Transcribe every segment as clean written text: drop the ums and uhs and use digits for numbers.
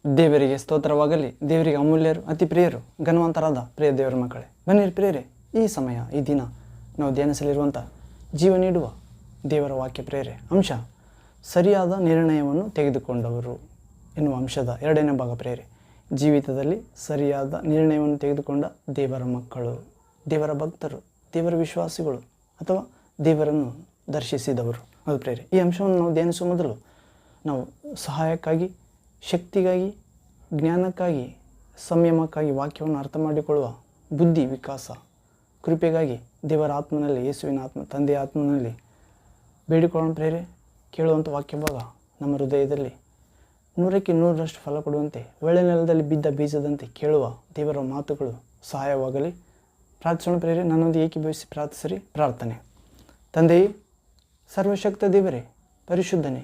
ದೇವರಿಗೆ ಸ್ತೋತ್ರವಾಗಲಿ. ದೇವರಿಗೆ ಅಮೂಲ್ಯರು, ಅತಿ ಪ್ರಿಯರು, ಘನವಂತರಾದ ಪ್ರಿಯ ದೇವರ ಮಕ್ಕಳೇ, ಬನ್ನಿರಿ ಪ್ರಿಯರೇ, ಈ ಸಮಯ, ಈ ದಿನ ನಾವು ಧ್ಯಾನಿಸಲಿರುವಂಥ ಜೀವ ನೀಡುವ ದೇವರ ವಾಕ್ಯ ಪ್ರಿಯರೇ ಅಂಶ ಸರಿಯಾದ ನಿರ್ಣಯವನ್ನು ತೆಗೆದುಕೊಂಡವರು ಎನ್ನುವ ಅಂಶದ 2ನೇ ಭಾಗ ಪ್ರಿಯರೇ. ಜೀವಿತದಲ್ಲಿ ಸರಿಯಾದ ನಿರ್ಣಯವನ್ನು ತೆಗೆದುಕೊಂಡ ದೇವರ ಮಕ್ಕಳು, ದೇವರ ಭಕ್ತರು, ದೇವರ ವಿಶ್ವಾಸಿಗಳು ಅಥವಾ ದೇವರನ್ನು ದರ್ಶಿಸಿದವರು. ಅದು ಪ್ರಿಯರೇ, ಈ ಅಂಶವನ್ನು ನಾವು ಧ್ಯಾನಿಸುವ ಮೊದಲು ನಾವು ಸಹಾಯಕ್ಕಾಗಿ, ಶಕ್ತಿಗಾಗಿ, ಜ್ಞಾನಕ್ಕಾಗಿ, ಸಂಯಮಕ್ಕಾಗಿ ವಾಕ್ಯವನ್ನು ಅರ್ಥ ಮಾಡಿಕೊಳ್ಳುವ ಬುದ್ಧಿ ವಿಕಾಸ ಕೃಪೆಗಾಗಿ ದೇವರ ಆತ್ಮನಲ್ಲಿ, ಯೇಸುವಿನ ಆತ್ಮ, ತಂದೆಯ ಆತ್ಮನಲ್ಲಿ ಬೇಡಿಕೊಳ್ಳೋಣ ಪ್ರೇರೆ. ಕೇಳುವಂಥ ವಾಕ್ಯ ಭಾಗ ನಮ್ಮ ಹೃದಯದಲ್ಲಿ 100ಕ್ಕೆ 100ರಷ್ಟು ಫಲ ಕೊಡುವಂತೆ, ಒಳ್ಳೆ ನೆಲದಲ್ಲಿ ಬಿದ್ದ ಬೀಜದಂತೆ ಕೇಳುವ ದೇವರ ಮಾತುಗಳು ಸಹಾಯವಾಗಲಿ. ಪ್ರಾರ್ಥಿಸೋಣ ಪ್ರೇರೆ. ನನ್ನೊಂದಿಗೆ ಏಕೀಭವಿಸಿ ಪ್ರಾರ್ಥಿಸಿರಿ. ಪ್ರಾರ್ಥನೆ. ತಂದೆಯೇ, ಸರ್ವಶಕ್ತ ದೇವರೇ, ಪರಿಶುದ್ಧನೇ,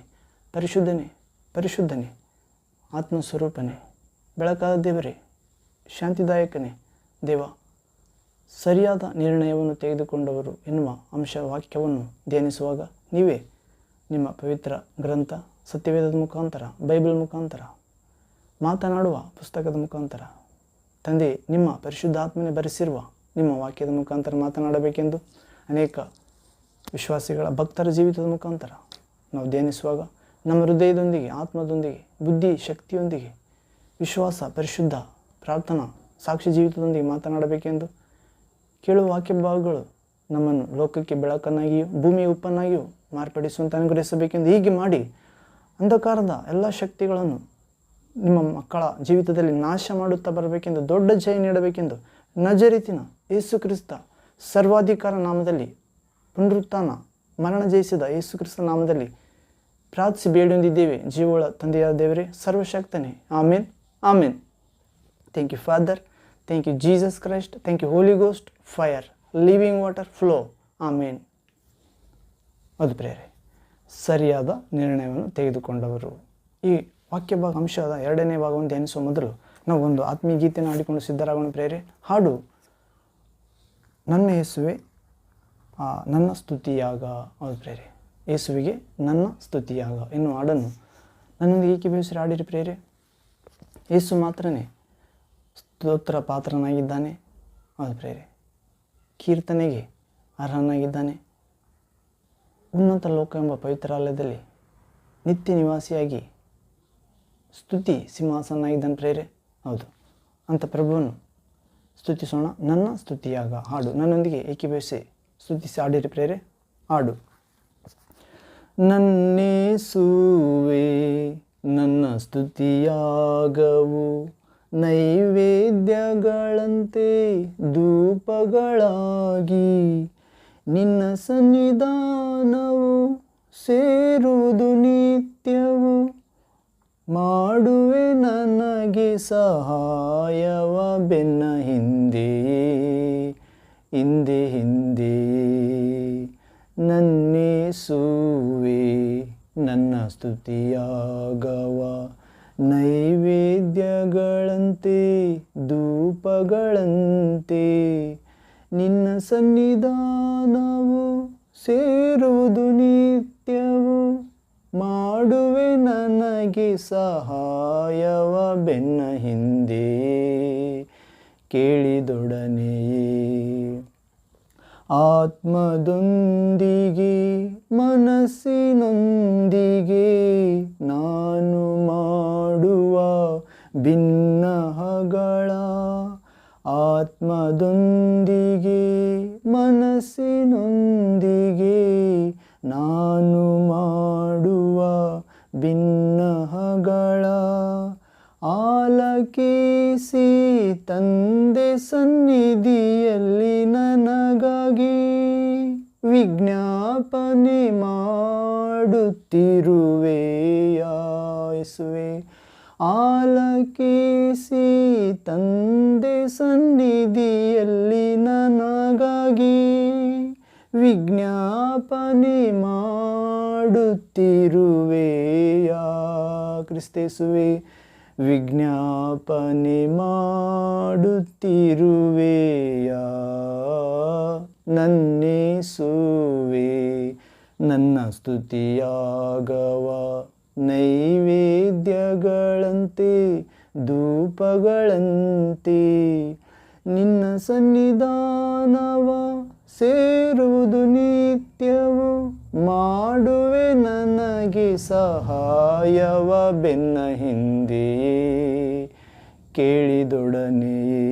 ಪರಿಶುದ್ಧನೇ, ಪರಿಶುದ್ಧನೇ, ಆತ್ಮಸ್ವರೂಪನೇ, ಬೆಳಕಾದ ದೇವರೇ, ಶಾಂತಿದಾಯಕನೇ ದೇವ, ಸರಿಯಾದ ನಿರ್ಣಯವನ್ನು ತೆಗೆದುಕೊಂಡವರು ಎನ್ನುವ ಅಂಶ ವಾಕ್ಯವನ್ನು ಧ್ಯಾನಿಸುವಾಗ ನೀವೇ ನಿಮ್ಮ ಪವಿತ್ರ ಗ್ರಂಥ ಸತ್ಯವೇದದ ಮುಖಾಂತರ, ಬೈಬಲ್ ಮುಖಾಂತರ, ಮಾತನಾಡುವ ಪುಸ್ತಕದ ಮುಖಾಂತರ, ತಂದೆ ನಿಮ್ಮ ಪರಿಶುದ್ಧ ಆತ್ಮನೇ ಬರೆಸಿರುವ ನಿಮ್ಮ ವಾಕ್ಯದ ಮುಖಾಂತರ ಮಾತನಾಡಬೇಕೆಂದು ಅನೇಕ ವಿಶ್ವಾಸಿಗಳ ಭಕ್ತರ ಜೀವಿತದ ಮುಖಾಂತರ ನಾವು ಧ್ಯಾನಿಸುವಾಗ ನಮ್ಮ ಹೃದಯದೊಂದಿಗೆ, ಆತ್ಮದೊಂದಿಗೆ, ಬುದ್ಧಿ ಶಕ್ತಿಯೊಂದಿಗೆ, ವಿಶ್ವಾಸ, ಪರಿಶುದ್ಧ ಪ್ರಾರ್ಥನಾ ಸಾಕ್ಷಿ ಜೀವಿತದೊಂದಿಗೆ ಮಾತನಾಡಬೇಕೆಂದು ಕೇಳುವ ವಾಕ್ಯ ಭಾಗಗಳು ನಮ್ಮನ್ನು ಲೋಕಕ್ಕೆ ಬೆಳಕನ್ನಾಗಿಯೂ ಭೂಮಿಯ ಉಪ್ಪನ್ನಾಗಿಯೂ ಮಾರ್ಪಡಿಸುವಂತೆ ಅನುಗ್ರಹಿಸಬೇಕೆಂದು ಹೀಗೆ ಮಾಡಿ ಅಂಧಕಾರದ ಎಲ್ಲ ಶಕ್ತಿಗಳನ್ನು ನಿಮ್ಮ ಮಕ್ಕಳ ಜೀವಿತದಲ್ಲಿ ನಾಶ ಮಾಡುತ್ತಾ ಬರಬೇಕೆಂದು, ದೊಡ್ಡ ಜಯ ನೀಡಬೇಕೆಂದು ನಜರೇತಿನ ಯೇಸು ಕ್ರಿಸ್ತ ಸರ್ವಾಧಿಕಾರ ನಾಮದಲ್ಲಿ, ಪುನರುತ್ಥಾನ ಮರಣ ಜಯಿಸಿದ ಯೇಸು ಕ್ರಿಸ್ತ ನಾಮದಲ್ಲಿ ಪ್ರಾರ್ಥಿಸಿ ಬೇಡಿಕೊಂಡಿದ್ದೇವೆ ಜೀವಗಳ ತಂದೆಯಾದ ದೇವರೇ, ಸರ್ವಶಕ್ತನೇ. Amen, amen. Thank you father, thank you Jesus Christ, thank you Holy Ghost, fire, living water, flow. Amen. ಅದು ಪ್ರೇರೆ, ಸರಿಯಾದ ನಿರ್ಣಯವನ್ನು ತೆಗೆದುಕೊಂಡವರು. ಈ ವಾಕ್ಯ ಭಾಗ ಅಂಶದ 2ನೇ ಭಾಗವನ್ನು ಧ್ಯಾನಿಸುವ ಮೊದಲು ನಾವು ಒಂದು ಆತ್ಮೀಯ ಗೀತೆಯನ್ನು ಹಾಡಿಕೊಂಡು ಸಿದ್ಧರಾಗೋಣ ಪ್ರೇರೆ. ಹಾಡು ನನ್ನ ಯೇಸುವೆ ನನ್ನ ಸ್ತುತಿಯಾಗ. ಅದು ಪ್ರೇರೆ, ಯೇಸುವಿಗೆ ನನ್ನ ಸ್ತುತಿಯಾಗ ಎನ್ನುವ ಹಾಡನ್ನು ನನ್ನೊಂದಿಗೆ ಏಕೀಭವಿಸಿ ಹಾಡಿರಿ ಪ್ರೇರೆ. ಯೇಸು ಮಾತ್ರನೇ ಸ್ತೋತ್ರ ಪಾತ್ರನಾಗಿದ್ದಾನೆ. ಅದು ಪ್ರೇರೆ, ಕೀರ್ತನೆಗೆ ಅರ್ಹನಾಗಿದ್ದಾನೆ. ಉನ್ನತ ಲೋಕ ಎಂಬ ಪವಿತ್ರಾಲಯದಲ್ಲಿ ನಿತ್ಯ ನಿವಾಸಿಯಾಗಿ ಸ್ತುತಿ ಸಿಂಹಾಸನಾಗಿದ್ದಾನೆ ಪ್ರೇರೆ. ಹೌದು, ಅಂಥ ಪ್ರಭುವನ್ನು ಸ್ತುತಿಸೋಣ. ನನ್ನ ಸ್ತುತಿಯಾಗ ಹಾಡು ನನ್ನೊಂದಿಗೆ ಏಕೀಭವಿಸಿ ಸ್ತುತಿಸಿ ಹಾಡಿರಿ ಪ್ರೇರೆ. ಹಾಡು. ನನ್ನೇಸುವೆ ನನ್ನ ಸ್ತುತಿಯಾಗವು, ನೈವೇದ್ಯಗಳಂತೆ ಧೂಪಗಳಾಗಿ ನಿನ್ನ ಸನ್ನಿಧಾನವು ಸೇರುವುದು ನಿತ್ಯವು. ಮಾಡುವೆ ನನಗೆ ಸಹಾಯವ ಬೆನ್ನ ಹಿಂದೆಯೇ, ಹಿಂದೆ ಹಿಂದೆಯೇ. ನನ್ನೇಸುವೆ ನನ್ನ ಸ್ತುತಿಯಾಗವ, ನೈವೇದ್ಯಗಳಂತೆ ಧೂಪಗಳಂತೆ ನಿನ್ನ ಸನ್ನಿಧಾನವು ಸೇರುವುದು ನಿತ್ಯವು. ಮಾಡುವೆ ನನಗೆ ಸಹಾಯವ ಬೆನ್ನ ಹಿಂದೆಯೇ, ಕೇಳಿದೊಡನೆಯೇ. ಆತ್ಮದೊಂದಿಗೆ ಮನಸ್ಸಿನೊಂದಿಗೆ ನಾನು ಮಾಡುವ ಭಿನ್ನಹಗಳ, ಆತ್ಮದೊಂದಿಗೆ ಮನಸ್ಸಿನೊಂದಿಗೆ ನಾನು ಮಾಡುವ ಭಿನ್ನಹಗಳ. ಆಲಕಿಸಿ ತಂದೆ ಸನ್ನಿಧಿಯಲ್ಲಿ ನನಗಾಗಿ ವಿಜ್ಞಾಪನೆ ಮಾಡುತ್ತಿರುವೆಯಾ ಯೇಸುವೆ. ಆಲಕಿಸಿ ತಂದೆ ಸನ್ನಿಧಿಯಲ್ಲಿ ನನಗಾಗಿ ವಿಜ್ಞಾಪನೆ ಮಾಡುತ್ತಿರುವೆಯಾ ಕ್ರಿಸ್ತೇಸುವೆ. ವಿಜ್ಞಾಪನೆ ಮಾಡುತ್ತಿರುವೆಯಾ ನನ್ನೇಸುವೆ. ನನ್ನ ಸ್ತುತಿಯಾಗವ ನೈವೇದ್ಯಗಳಂತೆ ಧೂಪಗಳಂತೆ ನಿನ್ನ ಸನ್ನಿಧಾನವ ಸೇರುವುದು ನಿತ್ಯವು. ಮಾಡುವೆ ನನಗೆ ಸಹಾಯವ ಬೆನ್ನ ಹಿಂದೆಯೇ ಕೇಳಿದೊಡನೆಯೇ.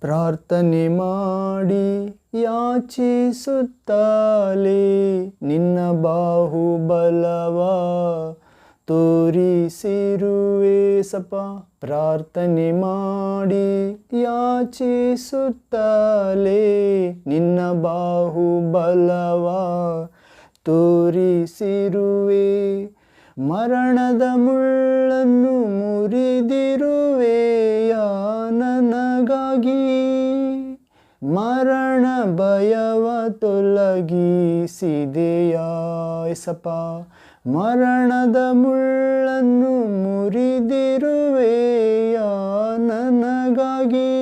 ಪ್ರಾರ್ಥನೆ ಮಾಡಿ ಯಾಚಿಸುತ್ತಾಲೆ ನಿನ್ನ ಬಾಹುಬಲವ ತೋರಿಸಿರುವೆ ಸಪ. ಪ್ರಾರ್ಥನೆ ಮಾಡಿ ಯಾಚಿಸುತ್ತಾಲೆ ನಿನ್ನ ಬಾಹುಬಲವ ತೋರಿಸಿರುವೆ. ಮರಣದ ಮುಳ್ಳನ್ನು ಮುರಿದಿರುವೆಯ ನನಗಾಗಿ. ಮರಣ ಭಯವ ತೊಲಗಿಸಿದೆಯ ಏಸಪ್ಪ. ಮರಣದ ಮುಳ್ಳನ್ನು ಮುರಿದಿರುವೆಯ ನನಗಾಗಿ.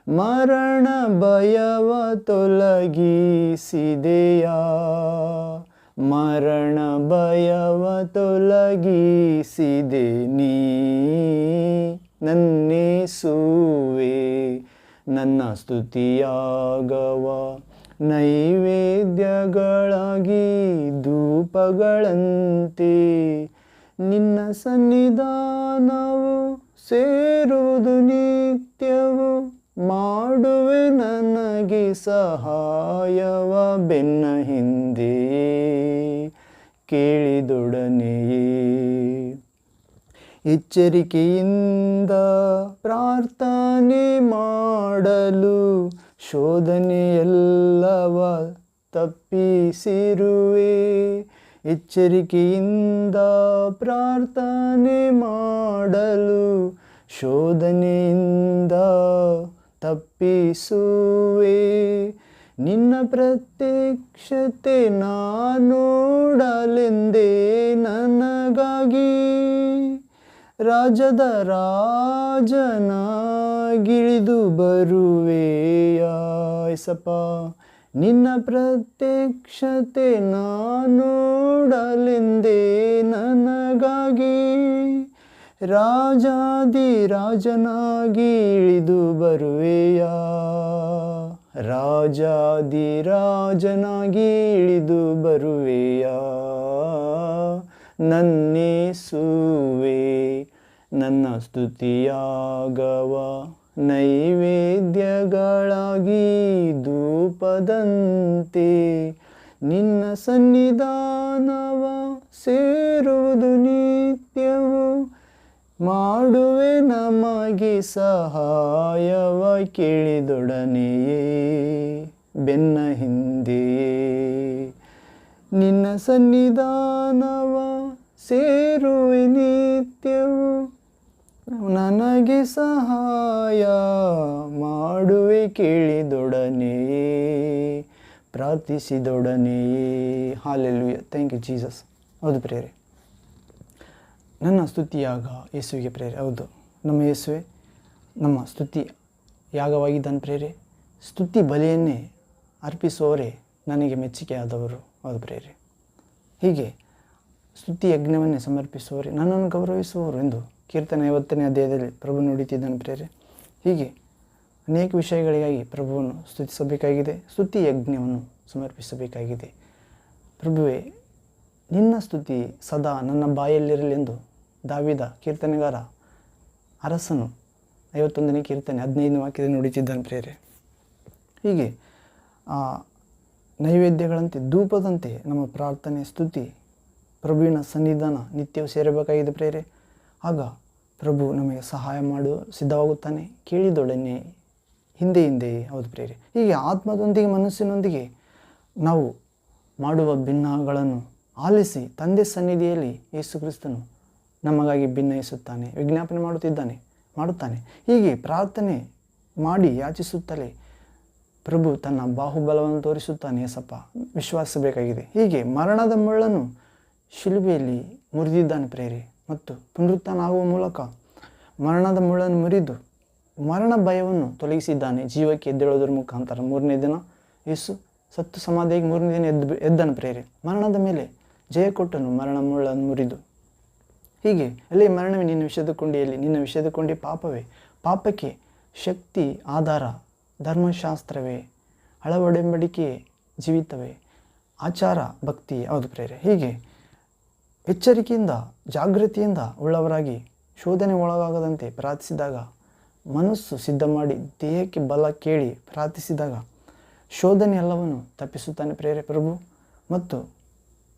ಮರಣ ಭಯವ ತೊಲಗಿಸಿದೆಯ. ಮರಣ ಭಯವ ತೊಲಗಿಸಿದೆ ನೀ ನನ್ನೇಸುವೆ. ನನ್ನ ಸ್ತುತಿಯಾಗವ ನೈವೇದ್ಯಗಳಾಗಿ ಧೂಪಗಳಂತೆ ನಿನ್ನ ಸನ್ನಿಧಾನವು ಸೇರುವುದು ನಿತ್ಯವು. ಮಾಡುವೆ ನನಗೆ ಸಹಾಯವ ಬೆನ್ನ ಹಿಂದೆಯೇ ಕೇಳಿದೊಡನೆಯೇ. ಎಚ್ಚರಿಕೆಯಿಂದ ಪ್ರಾರ್ಥನೆ ಮಾಡಲು ಶೋಧನೆಯೆಲ್ಲವ ತಪ್ಪಿಸಿರುವೆ. ಎಚ್ಚರಿಕೆಯಿಂದ ಪ್ರಾರ್ಥನೆ ಮಾಡಲು ಶೋಧನೆಯಿಂದ ತಪ್ಪಿಸುವೆ. ನಿನ್ನ ಪ್ರತ್ಯಕ್ಷತೆ ನೋಡಲೆಂದೇ ನನಗಾಗಿ. ರಾಜದ ರಾಜನಾಗಿಳಿದು ಬರುವೆಯ ಏಸಪ್ಪ. ನಿನ್ನ ಪ್ರತ್ಯಕ್ಷತೆ ನೋಡಲೆಂದೇ ನನಗಾಗಿ. ರಾಜಾದಿ ರಾಜನಾಗಿ ಇಳಿದು ಬರುವೆಯ. ರಾಜಾದಿ ರಾಜನಾಗಿ ಇಳಿದು ಬರುವೆಯ. ನನ್ನೇಸುವೆ. ನನ್ನ ಸ್ತುತಿಯಾಗವ ನೈವೇದ್ಯಗಳಾಗಿ ಧೂಪದಂತೆ ನಿನ್ನ ಸನ್ನಿಧಾನವ ಸೇರುವುದು ನಿತ್ಯವು. ಮಾಡುವೆ ನಮಗೆ ಸಹಾಯವ ಕೇಳಿದೊಡನೆಯೇ ಬೆನ್ನ ಹಿಂದೆಯೇ. ನಿನ್ನ ಸನ್ನಿಧಾನವ ಸೇರುವೆ ನಿತ್ಯವು. ನನಗೆ ಸಹಾಯ ಮಾಡುವೆ ಕೇಳಿದೊಡನೆಯೇ ಪ್ರಾರ್ಥಿಸಿದೊಡನೆಯೇ. ಹಾಲೆಲೂಯ. Thank you Jesus. ಹೌದು ಪ್ರೇರೆ, ನನ್ನ ಸ್ತುತಿಯಾಗ ಯೇಸುವಿಗೆ ಪ್ರೇರೆ. ಹೌದು, ನಮ್ಮ ಯೇಸುವೆ ನಮ್ಮ ಸ್ತುತಿ ಯಾಗವಾಗಿದ್ದಾನೆ ಪ್ರೇರೆ. ಸ್ತುತಿ ಬಲಿಯನ್ನೇ ಅರ್ಪಿಸುವವರೇ ನನಗೆ ಮೆಚ್ಚುಗೆಯಾದವರು. ಹೌದು ಪ್ರೇರೆ, ಹೀಗೆ ಸ್ತುತಿ ಯಜ್ಞವನ್ನೇ ಸಮರ್ಪಿಸುವವರೇ ನನ್ನನ್ನು ಗೌರವಿಸುವವರು ಎಂದು ಕೀರ್ತನೆ 50ನೇ ಅಧ್ಯಾಯದಲ್ಲಿ ಪ್ರಭು ನುಡಿತಿದ್ದಾನೆ ಪ್ರೇರೆ. ಹೀಗೆ ಅನೇಕ ವಿಷಯಗಳಿಗಾಗಿ ಪ್ರಭುವನ್ನು ಸ್ತುತಿಸಬೇಕಾಗಿದೆ, ಸ್ತುತಿ ಯಜ್ಞವನ್ನು ಸಮರ್ಪಿಸಬೇಕಾಗಿದೆ. ಪ್ರಭುವೇ, ನಿನ್ನ ಸ್ತುತಿ ಸದಾ ನನ್ನ ಬಾಯಲ್ಲಿರಲೆಂದು ದಾವೀದ ಕೀರ್ತನೆಗಾರ ಅರಸನು 51ನೇ ಕೀರ್ತನೆ 15ನೇ ವಾಕ್ಯದಲ್ಲಿ ನುಡಿತಿದ್ದಾನೆ ಪ್ರೇರೆ. ಹೀಗೆ ನೈವೇದ್ಯಗಳಂತೆ ಧೂಪದಂತೆ ನಮ್ಮ ಪ್ರಾರ್ಥನೆ ಸ್ತುತಿ ಪ್ರಭುವಿನ ಸನ್ನಿಧಾನ ನಿತ್ಯವೂ ಸೇರಬೇಕಾಗಿದೆ ಪ್ರೇರೆ. ಆಗ ಪ್ರಭು ನಮಗೆ ಸಹಾಯ ಮಾಡಲು ಸಿದ್ಧವಾಗುತ್ತಾನೆ. ಕೇಳಿದೊಡನೆ ಹಿಂದೆ. ಹೌದು ಪ್ರೇರೆ, ಹೀಗೆ ಆತ್ಮದೊಂದಿಗೆ ಮನಸ್ಸಿನೊಂದಿಗೆ ನಾವು ಮಾಡುವ ಭಿನ್ನಗಳನ್ನು ಆಲಿಸಿ ತಂದೆ ಸನ್ನಿಧಿಯಲ್ಲಿ ಯೇಸು ಕ್ರಿಸ್ತನು ನಮಗಾಗಿ ಭಿನ್ನಯಿಸುತ್ತಾನೆ, ವಿಜ್ಞಾಪನೆ ಮಾಡುತ್ತಾನೆ. ಹೀಗೆ ಪ್ರಾರ್ಥನೆ ಮಾಡಿ ಯಾಚಿಸುತ್ತಲೇ ಪ್ರಭು ತನ್ನ ಬಾಹುಬಲವನ್ನು ತೋರಿಸುತ್ತಾನೆ. ಏಸಪ್ಪ, ವಿಶ್ವಾಸಿಸಬೇಕಾಗಿದೆ. ಹೀಗೆ ಮರಣದ ಮುಳ್ಳನ್ನು ಶಿಲುಬೆಯಲ್ಲಿ ಮುರಿದಿದ್ದಾನೆ ಪ್ರೇರೆ ಮತ್ತು ಪುನರುತ್ಥಾನ ಆಗುವ ಮೂಲಕ ಮರಣದ ಮುಳ್ಳನ್ನು ಮುರಿದು ಮರಣ ಭಯವನ್ನು ತೊಲಗಿಸಿದ್ದಾನೆ. ಜೀವಕ್ಕೆ ಎದ್ದೇಳೋದ್ರ ಮುಖಾಂತರ 3ನೇ ದಿನ ಯೇಸು ಸತ್ತು ಸಮಾಧಿಯಾಗಿ 3ನೇ ದಿನ ಎದ್ದನು ಪ್ರೇರೆ. ಮರಣದ ಮೇಲೆ ಜಯ ಕೊಟ್ಟನು ಮರಣ ಮುಳ್ಳನ್ನು ಮುರಿದು. ಹೀಗೆ ಎಲ್ಲಿ ಮರಣವೇ ನಿನ್ನ ವಿಷಯದ ಕೊಂಡಿಯಲ್ಲಿ, ನಿನ್ನ ವಿಷಯದ ಕೊಂಡಿ ಪಾಪವೇ, ಪಾಪಕ್ಕೆ ಶಕ್ತಿ ಆಧಾರ ಧರ್ಮಶಾಸ್ತ್ರವೇ, ಒಡಂಬಡಿಕೆಯೇ ಜೀವಿತವೇ, ಆಚಾರ ಭಕ್ತಿ. ಹೌದು ಪ್ರೇರೆ. ಹೀಗೆ ಎಚ್ಚರಿಕೆಯಿಂದ ಜಾಗೃತಿಯಿಂದ ಉಳ್ಳವರಾಗಿ ಶೋಧನೆ ಒಳಗಾಗದಂತೆ ಪ್ರಾರ್ಥಿಸಿದಾಗ, ಮನಸ್ಸು ಸಿದ್ಧ ಮಾಡಿ ದೇಹಕ್ಕೆ ಬಲ ಕೇಳಿ ಪ್ರಾರ್ಥಿಸಿದಾಗ ಶೋಧನೆ ಎಲ್ಲವನ್ನು ತಪ್ಪಿಸುತ್ತಾನೆ ಪ್ರೇರೆ ಪ್ರಭು. ಮತ್ತು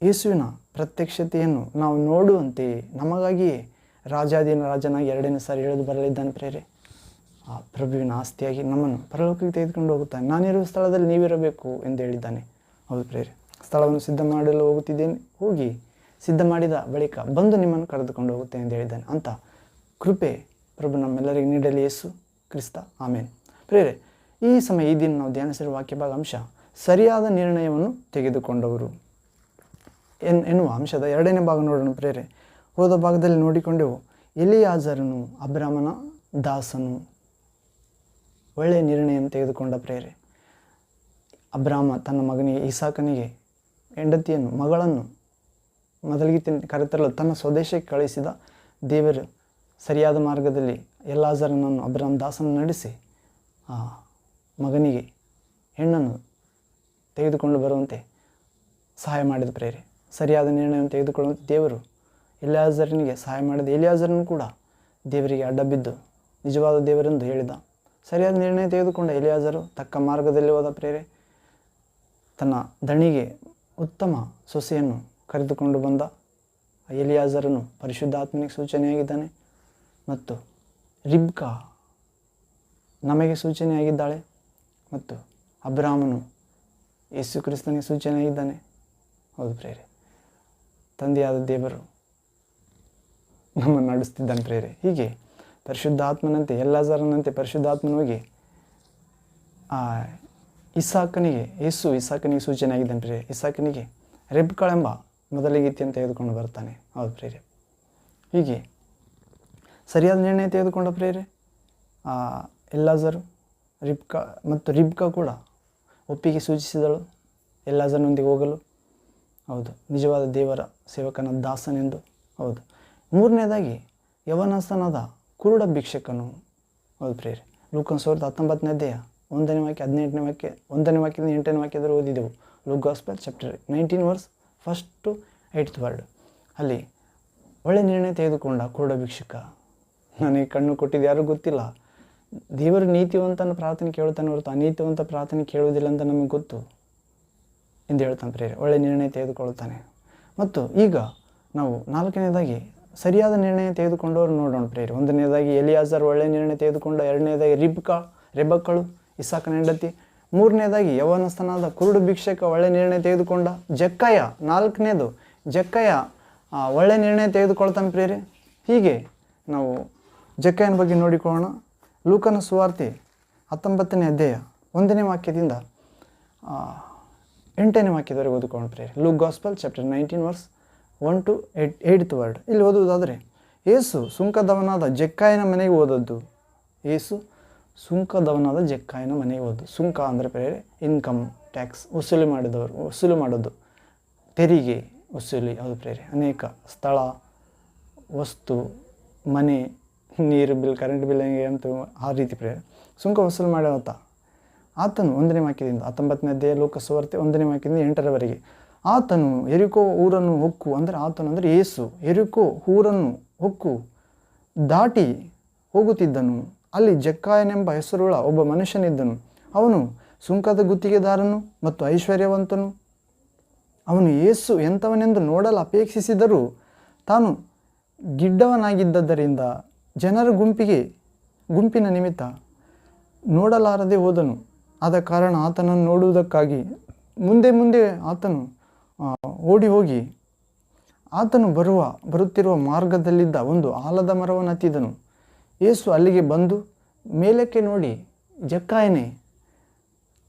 ಯೇಸುವಿನ ಪ್ರತ್ಯಕ್ಷತೆಯನ್ನು ನಾವು ನೋಡುವಂತೆಯೇ ನಮಗಾಗಿಯೇ ರಾಜನಾಗಿ 2ನೇ ಸಾರಿ ಇಳಿದು ಬರಲಿದ್ದಾನೆ ಪ್ರೇರೆ. ಆ ಪ್ರಭುವಿನ ಆಸ್ತಿಯಾಗಿ ನಮ್ಮನ್ನು ಪರಲೋಕಕ್ಕೆ ತೆಗೆದುಕೊಂಡು ಹೋಗುತ್ತಾನೆ. ನಾನಿರುವ ಸ್ಥಳದಲ್ಲಿ ನೀವಿರಬೇಕು ಎಂದು ಹೇಳಿದ್ದಾನೆ. ಹೌದು ಪ್ರೇರೆ. ಸ್ಥಳವನ್ನು ಸಿದ್ಧ ಮಾಡಲು ಹೋಗುತ್ತಿದ್ದೇನೆ, ಹೋಗಿ ಸಿದ್ಧ ಮಾಡಿದ ಬಳಿಕ ಬಂದು ನಿಮ್ಮನ್ನು ಕರೆದುಕೊಂಡು ಹೋಗುತ್ತೇನೆ ಎಂದು ಹೇಳಿದ್ದಾನೆ. ಅಂತ ಕೃಪೆ ಪ್ರಭು ನಮ್ಮೆಲ್ಲರಿಗೆ ನೀಡಲಿ ಯೇಸು ಕ್ರಿಸ್ತ. ಆಮೇನ್. ಪ್ರೇರೆ, ಈ ಸಮಯ ಈ ದಿನ ನಾವು ಧ್ಯಾನಿಸಿರುವ ವಾಕ್ಯ ಭಾಗ ಅಂಶ ಸರಿಯಾದ ನಿರ್ಣಯವನ್ನು ತೆಗೆದುಕೊಂಡವರು ಎನ್ನುವ ಅಂಶದ 2ನೇ ಭಾಗ ನೋಡೋಣ ಪ್ರೇರೆ. ಹೋದ ಭಾಗದಲ್ಲಿ ನೋಡಿಕೊಂಡೆವು ಎಲಿಯಾಜರನು ಅಬ್ರಾಮನ ದಾಸನು ಒಳ್ಳೆಯ ನಿರ್ಣಯವನ್ನು ತೆಗೆದುಕೊಂಡ ಪ್ರೇರೆ. ಅಬ್ರಾಮ ತನ್ನ ಮಗನಿಗೆ ಇಸಾಕನಿಗೆ ಹೆಂಡತಿಯನ್ನು ಮಗಳನ್ನು ಮೊದಲಿಗೆ ಕರೆತರಲು ತನ್ನ ಸ್ವದೇಶಕ್ಕೆ ಕಳಿಸಿದ. ದೇವರು ಸರಿಯಾದ ಮಾರ್ಗದಲ್ಲಿ ಎಲಾಜರನನ್ನು ಅಬ್ರಾಮ ದಾಸನ ನಡೆಸಿ ಆ ಮಗನಿಗೆ ಹೆಣ್ಣನ್ನು ತೆಗೆದುಕೊಂಡು ಬರುವಂತೆ ಸಹಾಯ ಮಾಡಿದ ಪ್ರೇರೆ. ಸರಿಯಾದ ನಿರ್ಣಯವನ್ನು ತೆಗೆದುಕೊಳ್ಳುವಂತೆ ದೇವರು ಎಲಿಯಾಜರನಿಗೆ ಸಹಾಯ ಮಾಡಿದ. ಎಲಿಯಾಜರನು ಕೂಡ ದೇವರಿಗೆ ಅಡ್ಡ ಬಿದ್ದು ನಿಜವಾದ ದೇವರೆಂದು ಹೇಳಿದ. ಸರಿಯಾದ ನಿರ್ಣಯ ತೆಗೆದುಕೊಂಡ ಎಲಿಯಾಜರು ತಕ್ಕ ಮಾರ್ಗದಲ್ಲಿ ಹೋದ ಪ್ರೇರೆ. ತನ್ನ ದಣಿಗೆ ಉತ್ತಮ ಸೊಸೆಯನ್ನು ಕರೆದುಕೊಂಡು ಬಂದ. ಎಲಿಯಾಜರನು ಪರಿಶುದ್ಧಾತ್ಮನಿಗೆ ಸೂಚನೆಯಾಗಿದ್ದಾನೆ ಮತ್ತು ರಿಬ್ಕಾ ನಮಗೆ ಸೂಚನೆಯಾಗಿದ್ದಾಳೆ ಮತ್ತು ಅಬ್ರಾಮನು ಯೇಸು ಕ್ರಿಸ್ತನಿಗೆ ಸೂಚನೆಯಾಗಿದ್ದಾನೆ. ಹೌದು ಪ್ರೇರೆ. ತಂದೆಯಾದ ದೇವರು ನಮ್ಮನ್ನು ನಡೆಸ್ತಿದ್ದಾನೆ ಪ್ರೇರೆ. ಹೀಗೆ ಪರಿಶುದ್ಧಾತ್ಮನಂತೆ ಎಲಾಜರನಂತೆ ಪರಿಶುದ್ಧಾತ್ಮನ ಹೋಗಿ ಇಸಾಕನಿಗೆ ಸೂಚನೆಯಾಗಿದ್ದಾನೆ ಪ್ರೇರೆ. ಇಸಾಕನಿಗೆ ರೆಬ್ಕಾಳೆಂಬ ಮೊದಲ ಗೀತೆಯನ್ನು ತೆಗೆದುಕೊಂಡು ಬರ್ತಾನೆ. ಹೌದು ಪ್ರೇರೆ. ಹೀಗೆ ಸರಿಯಾದ ನಿರ್ಣಯ ತೆಗೆದುಕೊಂಡ ಪ್ರೇರೆ. ಎಲಾಜರು ರಿಬ್ಕಾ ಕೂಡ ಒಪ್ಪಿಗೆ ಸೂಚಿಸಿದಳು ಎಲಾಜರನೊಂದಿಗೆ ಹೋಗಲು. ಹೌದು, ನಿಜವಾದ ದೇವರ ಸೇವಕನ ದಾಸನೆಂದು. ಹೌದು. 3ನೇದಾಗಿ ಯವನಸ್ಥನಾದ ಕುರುಡ ಭಿಕ್ಷಕನು. ಹೌದು ಪ್ರೇರೆ. ಲೂಕನ ಸುವಾರ್ತೆ 19ನೇ ಅಧ್ಯಾಯ 1ನೇ ವಾಕ್ಯ 18ನೇ ವಾಕ್ಯ 1ನೇ ವಾಕ್ಯದಿಂದ 8ನೇ ವಾಕ್ಯದಲ್ಲಿ ಓದಿದೆವು. Luke gospel chapter 19 verse 1 to 8th word. ಅಲ್ಲಿ ಒಳ್ಳೆ ನಿರ್ಣಯ ತೆಗೆದುಕೊಂಡ ಕುರುಡ ಭಿಕ್ಷುಕ. ನನಗೆ ಕಣ್ಣು ಕೊಟ್ಟಿದ್ದು ಯಾರೂ ಗೊತ್ತಿಲ್ಲ, ದೇವರು ನೀತಿವಂತನ ಪ್ರಾರ್ಥನೆ ಕೇಳ್ತಾನೆ ಹೊರತು ಅನೀತಿವಂತ ಪ್ರಾರ್ಥನೆ ಕೇಳುವುದಿಲ್ಲ ಅಂತ ನಮಗೆ ಗೊತ್ತು ಎಂದು ಹೇಳ್ತಾನೆ ಪ್ರೇರೆ. ಒಳ್ಳೆ ನಿರ್ಣಯ ತೆಗೆದುಕೊಳ್ಳುತ್ತಾನೆ. ಮತ್ತು ಈಗ ನಾವು 4ನೇದಾಗಿ ಸರಿಯಾದ ನಿರ್ಣಯ ತೆಗೆದುಕೊಂಡವರು ನೋಡೋಣ ಪ್ರೇರೆ. 1ನೇದಾಗಿ ಎಲಿಯಾಜರ್ ಒಳ್ಳೆಯ ನಿರ್ಣಯ ತೆಗೆದುಕೊಂಡ. 2ನೇದಾಗಿ ರೆಬಕ್ಕಳು ಇಸಾಕನ ಹೆಂಡತಿ. 3ನೇದಾಗಿ ಯವನಸ್ಥನಾದ ಕುರುಡು ಭಿಕ್ಷಕ ಒಳ್ಳೆ ನಿರ್ಣಯ ತೆಗೆದುಕೊಂಡ. ಜಕ್ಕಯ್ಯ 4ನೇದು ಜಕ್ಕಯ್ಯ ಒಳ್ಳೆ ನಿರ್ಣಯ ತೆಗೆದುಕೊಳ್ತಾನೆ ಪ್ರೇರೆ. ಹೀಗೆ ನಾವು ಜಕ್ಕಯ್ಯನ ಬಗ್ಗೆ ನೋಡಿಕೊಳ್ಳೋಣ. ಲೂಕನ ಸುವಾರ್ತೆ 19ನೇ ಅಧ್ಯಾಯ 1ನೇ ವಾಕ್ಯದಿಂದ 8ನೇ ವಾಕ್ಯದವರೆಗೆ ಓದಿಕೊಳ್ಳೋಣ ಪ್ರೇರೆ. Luke gospel chapter 19 verse 1 to 8th word. ಇಲ್ಲಿ ಓದುವುದಾದರೆ, ಯೇಸು ಸುಂಕದವನಾದ ಜಕ್ಕಾಯನ ಮನೆಗೆ ಹೋದದ್ದು. ಯೇಸು ಸುಂಕದವನಾದ ಜಕ್ಕಾಯನ ಮನೆಗೆ ಹೋದದ್ದು. ಸುಂಕ ಅಂದರೆ ಪ್ರೇರೆ ಇನ್ಕಮ್ ಟ್ಯಾಕ್ಸ್, ವಸೂಲಿ ಮಾಡೋದು, ತೆರಿಗೆ ವಸೂಲಿ. ಅದು ಪ್ರೇರೆ ಅನೇಕ ಸ್ಥಳ, ವಸ್ತು, ಮನೆ, ನೀರು ಬಿಲ್, ಕರೆಂಟ್ ಬಿಲ್ ಅಂತ ಆ ರೀತಿ ಪ್ರೇರೆ ಸುಂಕ ವಸೂಲು ಮಾಡೋತ ಆತನು. 1ನೇ ವಾಕ್ಯದಿಂದ 19ನೇ ಅಧ್ಯಾಯ ಲೋಕ ಸುವಾರ್ತೆ 1ನೇ ವಾಕ್ಯದಿಂದ 8ರವರೆಗೆ. ಆತನು ಯೆರಿಕೋ ಊರನ್ನು ಹೊಕ್ಕು, ಅಂದರೆ ಆತನು ಅಂದರೆ ಯೇಸು ಯೆರಿಕೋ ಊರನ್ನು ಹೊಕ್ಕು ದಾಟಿ ಹೋಗುತ್ತಿದ್ದನು. ಅಲ್ಲಿ ಜಕ್ಕಾಯನೆಂಬ ಹೆಸರುಳ್ಳ ಒಬ್ಬ ಮನುಷ್ಯನಿದ್ದನು. ಅವನು ಸುಂಕದ ಗುತ್ತಿಗೆದಾರನು ಮತ್ತು ಐಶ್ವರ್ಯವಂತನು. ಅವನು ಯೇಸು ಎಂಥವನೆಂದು ನೋಡಲು ಅಪೇಕ್ಷಿಸಿದರೂ ತಾನು ಗಿಡ್ಡವನಾಗಿದ್ದರಿಂದ ಜನರ ಗುಂಪಿನ ನಿಮಿತ್ತ ನೋಡಲಾರದೆ ಹೋದನು. ಆದ ಕಾರಣ ಆತನನ್ನು ನೋಡುವುದಕ್ಕಾಗಿ ಮುಂದೆ ಆತನು ಓಡಿ ಹೋಗಿ ಆತನು ಬರುತ್ತಿರುವ ಮಾರ್ಗದಲ್ಲಿದ್ದ ಒಂದು ಆಲದ ಮರವನ್ನು ಹತ್ತಿದನು. ಯೇಸು ಅಲ್ಲಿಗೆ ಬಂದು ಮೇಲಕ್ಕೆ ನೋಡಿ, ಜಕ್ಕಾಯನೇ,